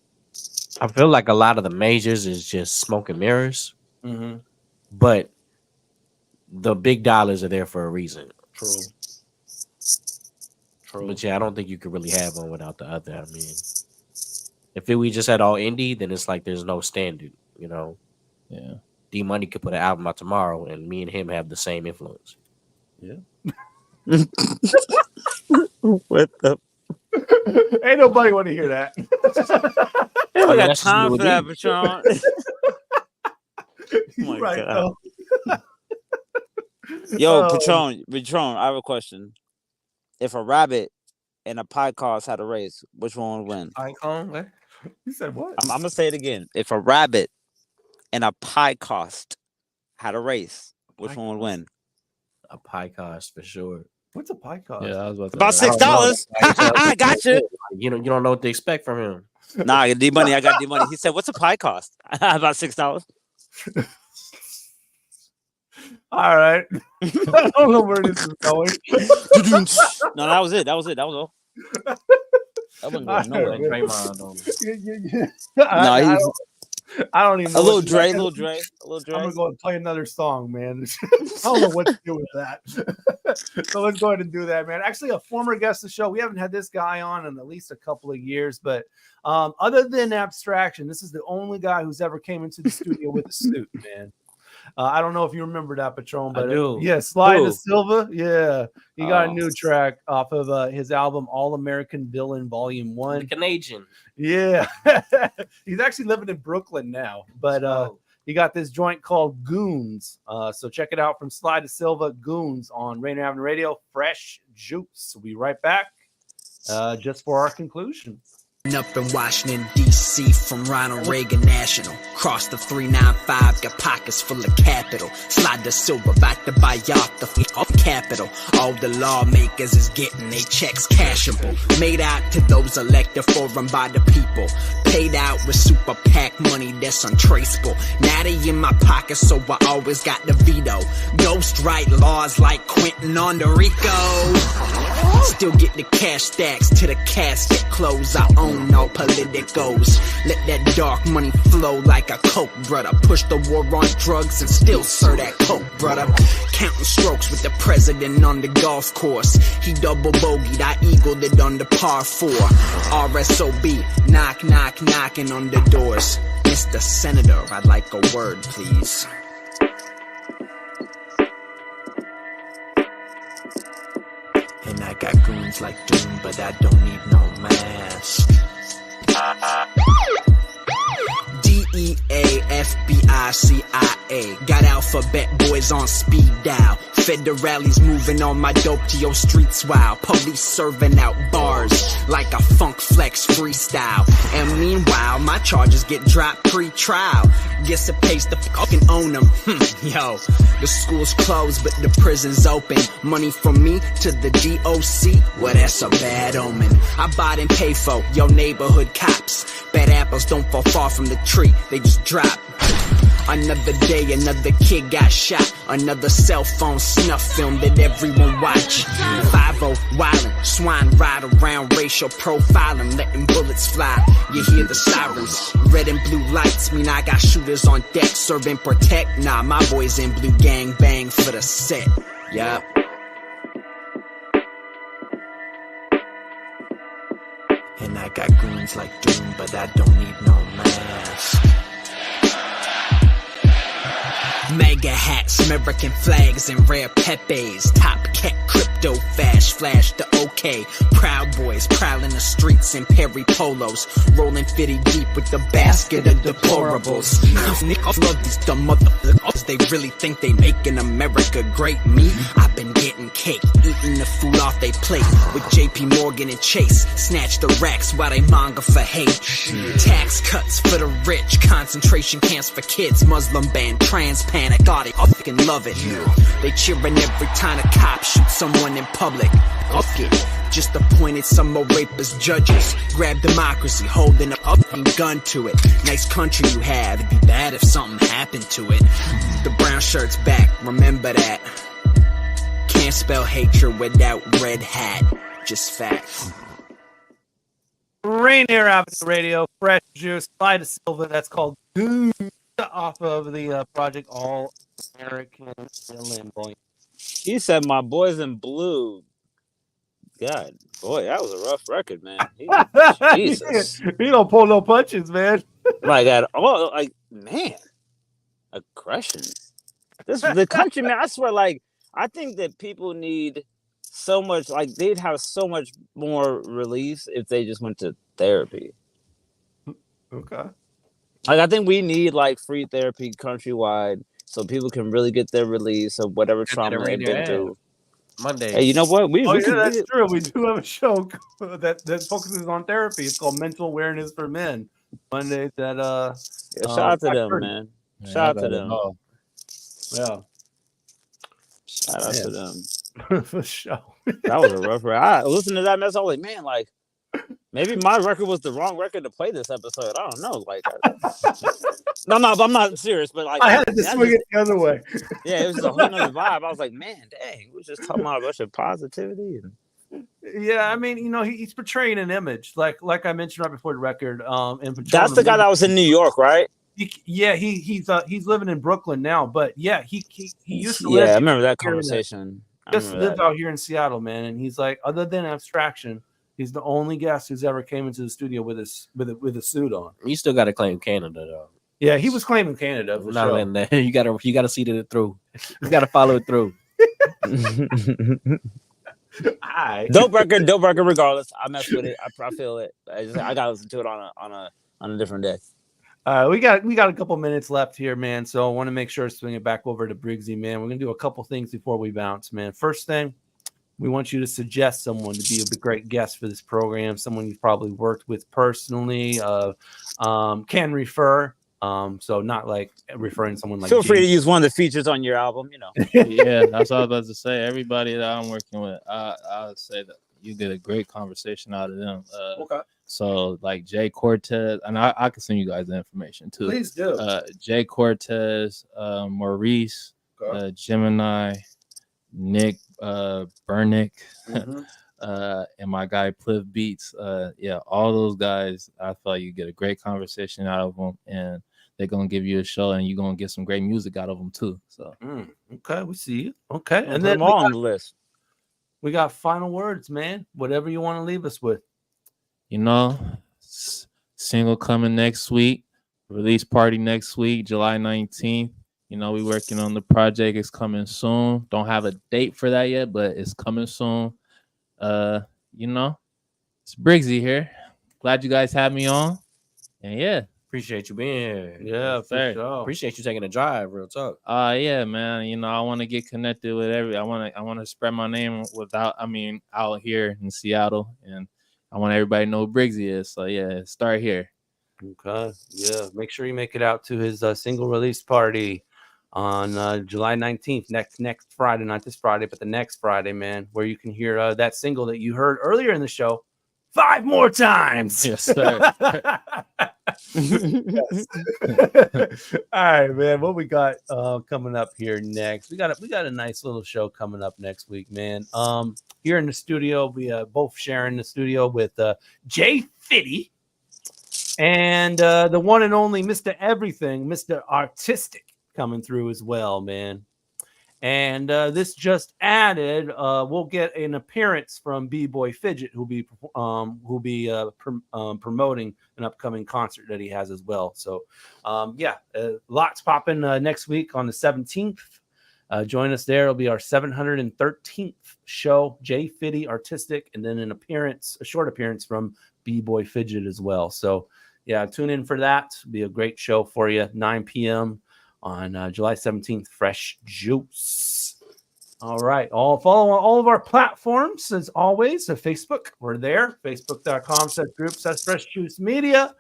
I feel like a lot of the majors is just smoke and mirrors. Mm-hmm. But the big dollars are there for a reason. True. But yeah, I don't think you could really have one without the other. I mean, if we just had all indie, then it's like there's no standard, you know? Yeah. D Money could put an album out tomorrow and me and him have the same influence. Yeah. What the? Ain't nobody want to hear that. I got time for that, Patron. Oh my Right, God. though. Yo, Patron, I have a question. If a rabbit and a pie cost had a race, which one would win? Icon? What? You said what? I'm gonna say it again. If a rabbit and a pie cost had a race, which one would win? A pie cost for sure. What's a pie cost? Yeah, I was About $6. I got you. You don't know what to expect from him. Nah, D Money. I got D Money. He said, "What's a pie cost?" About $6. All right. I don't know where this is going. No, that was it. That was all. That wasn't going nowhere. Draymond I don't even know. A little Dre. I'm gonna go and play another song, man. I don't know what to do with that. So let's go ahead and do that, man. Actually, a former guest of the show. We haven't had this guy on in at least a couple of years, but other than Abstraction, this is the only guy who's ever came into the studio with a suit, man. I don't know if you remember that, Patron, but I do. Yeah, Sly Da Silva. Yeah, he got a new track off of his album All American Villain Volume 1. The Canadian. Yeah, he's actually living in Brooklyn now, but he got this joint called Goons. So check it out from Sly Da Silva, Goons on Rainier Avenue Radio. Fresh juice. We'll be right back just for our conclusion. Up in Washington, D.C. from Ronald Reagan National. Cross the 395, got pockets full of capital. Slide the silver back to buy off the capital. All the lawmakers is getting their checks cashable. Made out to those elected for them by the people. Paid out with super PAC money that's untraceable. Now they in my pocket, so I always got the veto. Ghost write laws like Quentin on the Rico. Still get the cash stacks to the casket close. I own no politicos. Let that dark money flow like a coke, brother. Push the war on drugs and still serve that coke, brother. Counting strokes with the president on the golf course. He double bogeyed, I eagled it on the par 4. RSOB, knock, knock, knocking on the doors. Mr. Senator, I'd like a word, please. And I got goons like Doom, but I don't need no mask. DEA, FBI, CIA. Got alphabet boys on speed dial. Federales moving on my dope to your streets while police serving out bars like a funk flex freestyle. And meanwhile, my charges get dropped pre-trial. Guess it pays to fucking own them. Yo, the school's closed, but the prison's open. Money from me to the DOC, well, that's a bad omen. I bought and pay for your neighborhood cops. Bad apples don't fall far from the tree, they just drop. Another day, another kid got shot. Another cell phone snuff film that everyone watch. 5-0 wildin', swine ride around, racial profiling, letting bullets fly. You hear the sirens, red and blue lights mean I got shooters on deck, serving protect. Nah, my boys in blue, gang bang for the set. Yup. And I got goons like Doom, but I don't need no mask. Mega hats, American flags, and rare Pepes. Top cat, crypto, flash the OK. Proud boys prowling the streets in Perry Polos. Rolling 50 deep with the basket of deplorables. I love these dumb motherfuckers. They really think they making America great. Me, I've been getting cake, eating the food off they plate. With JP Morgan and Chase. Snatch the racks while they manga for hate. Tax cuts for the rich. Concentration camps for kids. Muslim ban, trans panic, all they fucking love it. They cheering every time a cop shoots someone in public. fuck it. Just appointed some more rapists judges. Grab democracy, holding a fucking gun to it. Nice country you have, it'd be bad if something happened to it. The brown shirt's back, remember that. Can't spell hatred without red hat, just facts. Rainier Avenue Radio, Fresh Juice, Clyde Silva. That's called Goon, off of the project All American Villain. He said, "My boys in blue." God, boy, that was a rough record, man. Jesus, he don't pull no punches, man. Like at all, like man, aggression. The country, man. I swear, like I think that people need so much. Like they'd have so much more release if they just went to therapy. Okay. Like I think we need like free therapy countrywide, so people can really get their release of whatever trauma they've been through. Monday. Hey, you know what? That's true. We do have a show that focuses on therapy. It's called Mental Awareness for Men. Mondays at shout out to them, man. Shout out to them. Yeah. Shout out to them. For sure. That was a rough record. I listened to that mess. I was like, man, like maybe my record was the wrong record to play this episode. I don't know. Like, no, I'm not serious, but like I had to swing it the other way. Yeah, it was a whole nother vibe. I was like, man, dang, we were just talking about a bunch of positivity. Yeah, I mean, you know, he's portraying an image, like I mentioned right before the record. That's the guy that was in New York, right? He's living in Brooklyn now, but yeah, he used to live. Yeah, I remember that conversation. Just lived out here in Seattle, man, and he's like, other than abstraction, he's the only guest who's ever came into the studio with a suit on. You still got to claim Canada, though. Yeah, he was claiming Canada. For sure. Letting that. You gotta see it through. You gotta follow it through. Dope record. Regardless, I mess with it. I feel it. I gotta listen to it on a different day. We got a couple minutes left here, man. So I want to make sure to swing it back over to Briggzzy, man. We're gonna do a couple things before we bounce, man. First thing, we want you to suggest someone to be a great guest for this program. Someone you've probably worked with personally. Can refer. So not like referring to someone like. Feel free to use one of the features on your album. You know. Yeah, that's what I was about to say. Everybody that I'm working with, I would say that you get a great conversation out of them. Okay. So like Jay Cortez, and I can send you guys the information too. Please do. Jay Cortez, Maurice, Gemini, Nick Burnick, and my guy Cliff Beats. Yeah, all those guys, I thought you get a great conversation out of them, and they're gonna give you a show, and you're gonna get some great music out of them too. So okay, we see you. Okay, and then on the list. We got final words, man. Whatever you want to leave us with. You know, single coming next week, release party next week, July 19th. You know, we working on the project. It's coming soon. Don't have a date for that yet, but it's coming soon. You know, it's Briggzzy here. Glad you guys had me on. And yeah. Appreciate you being here. Yeah, for sure. Appreciate you taking a drive, real talk. Yeah, man. You know, I want to get connected with I want to spread my name out here in Seattle, and I want everybody to know who Briggzzy is. So yeah, start here. Okay. Yeah. Make sure you make it out to his single release party on July 19th, next Friday, not this Friday, but the next Friday, man, where you can hear that single that you heard earlier in the show 5 more times. Yes, sir. Yes. All right, man. What we got coming up here next? We got a nice little show coming up next week, man. Here in the studio, we both sharing the studio with Jay Fitty and the one and only Mr. Everything, Mr. Artistic, coming through as well, man. And this just added, we'll get an appearance from B-Boy Fidget, who'll be promoting an upcoming concert that he has as well. So, lots popping next week on the 17th. Join us there. It'll be our 713th show. Jay Fitty, Artistic, and then a short appearance from B-Boy Fidget as well. So, yeah, tune in for that. It'll be a great show for you. 9 p.m. on July 17th, Fresh Juice. All right. Follow all of our platforms as always. So Facebook, we're there. Facebook.com/group/Fresh Juice Media.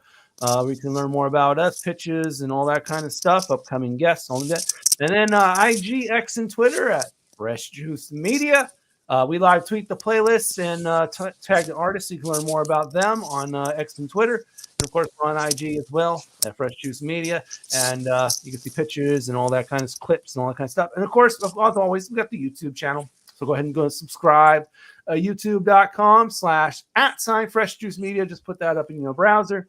We can learn more about us, pitches, and all that kind of stuff. Upcoming guests, all of that. And then IG, X, and Twitter at Fresh Juice Media. We live tweet the playlists and tag the artists so you can learn more about them on X and Twitter. And of course, we're on IG as well at Fresh Juice Media. And you can see pictures and all that kind of clips and all that kind of stuff. And of course, as always, we got the YouTube channel. So go ahead and go subscribe. YouTube.com/@FreshJuiceMedia. Just put that up in your browser.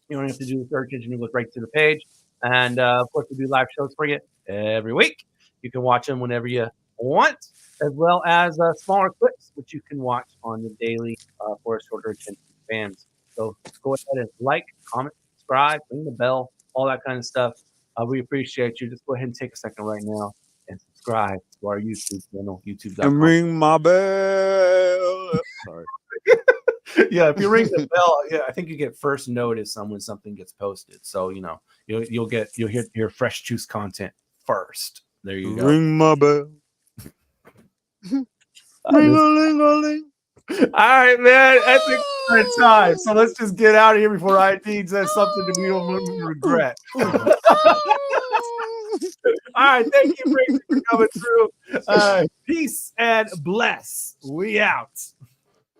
You don't have to do the search engine. You look right to the page. And of course, we do live shows for you every week. You can watch them whenever you want, as well as smaller clips, which you can watch on the daily for shorter attention spans. So go ahead and like, comment, subscribe, ring the bell, all that kind of stuff. We appreciate you. Just go ahead and take a second right now and subscribe to our YouTube channel, YouTube.com. And ring my bell. Sorry. Yeah, if you ring the bell, yeah, I think you get first notice on when something gets posted. So you'll hear fresh juice content first. There you go. Ring my bell. Ring-a-ling-a-ling. All right, man. I think it's time. So let's just get out of here before ID says something that we don't regret. All right, thank you, Briggzzy, for coming through. Peace and bless. We out.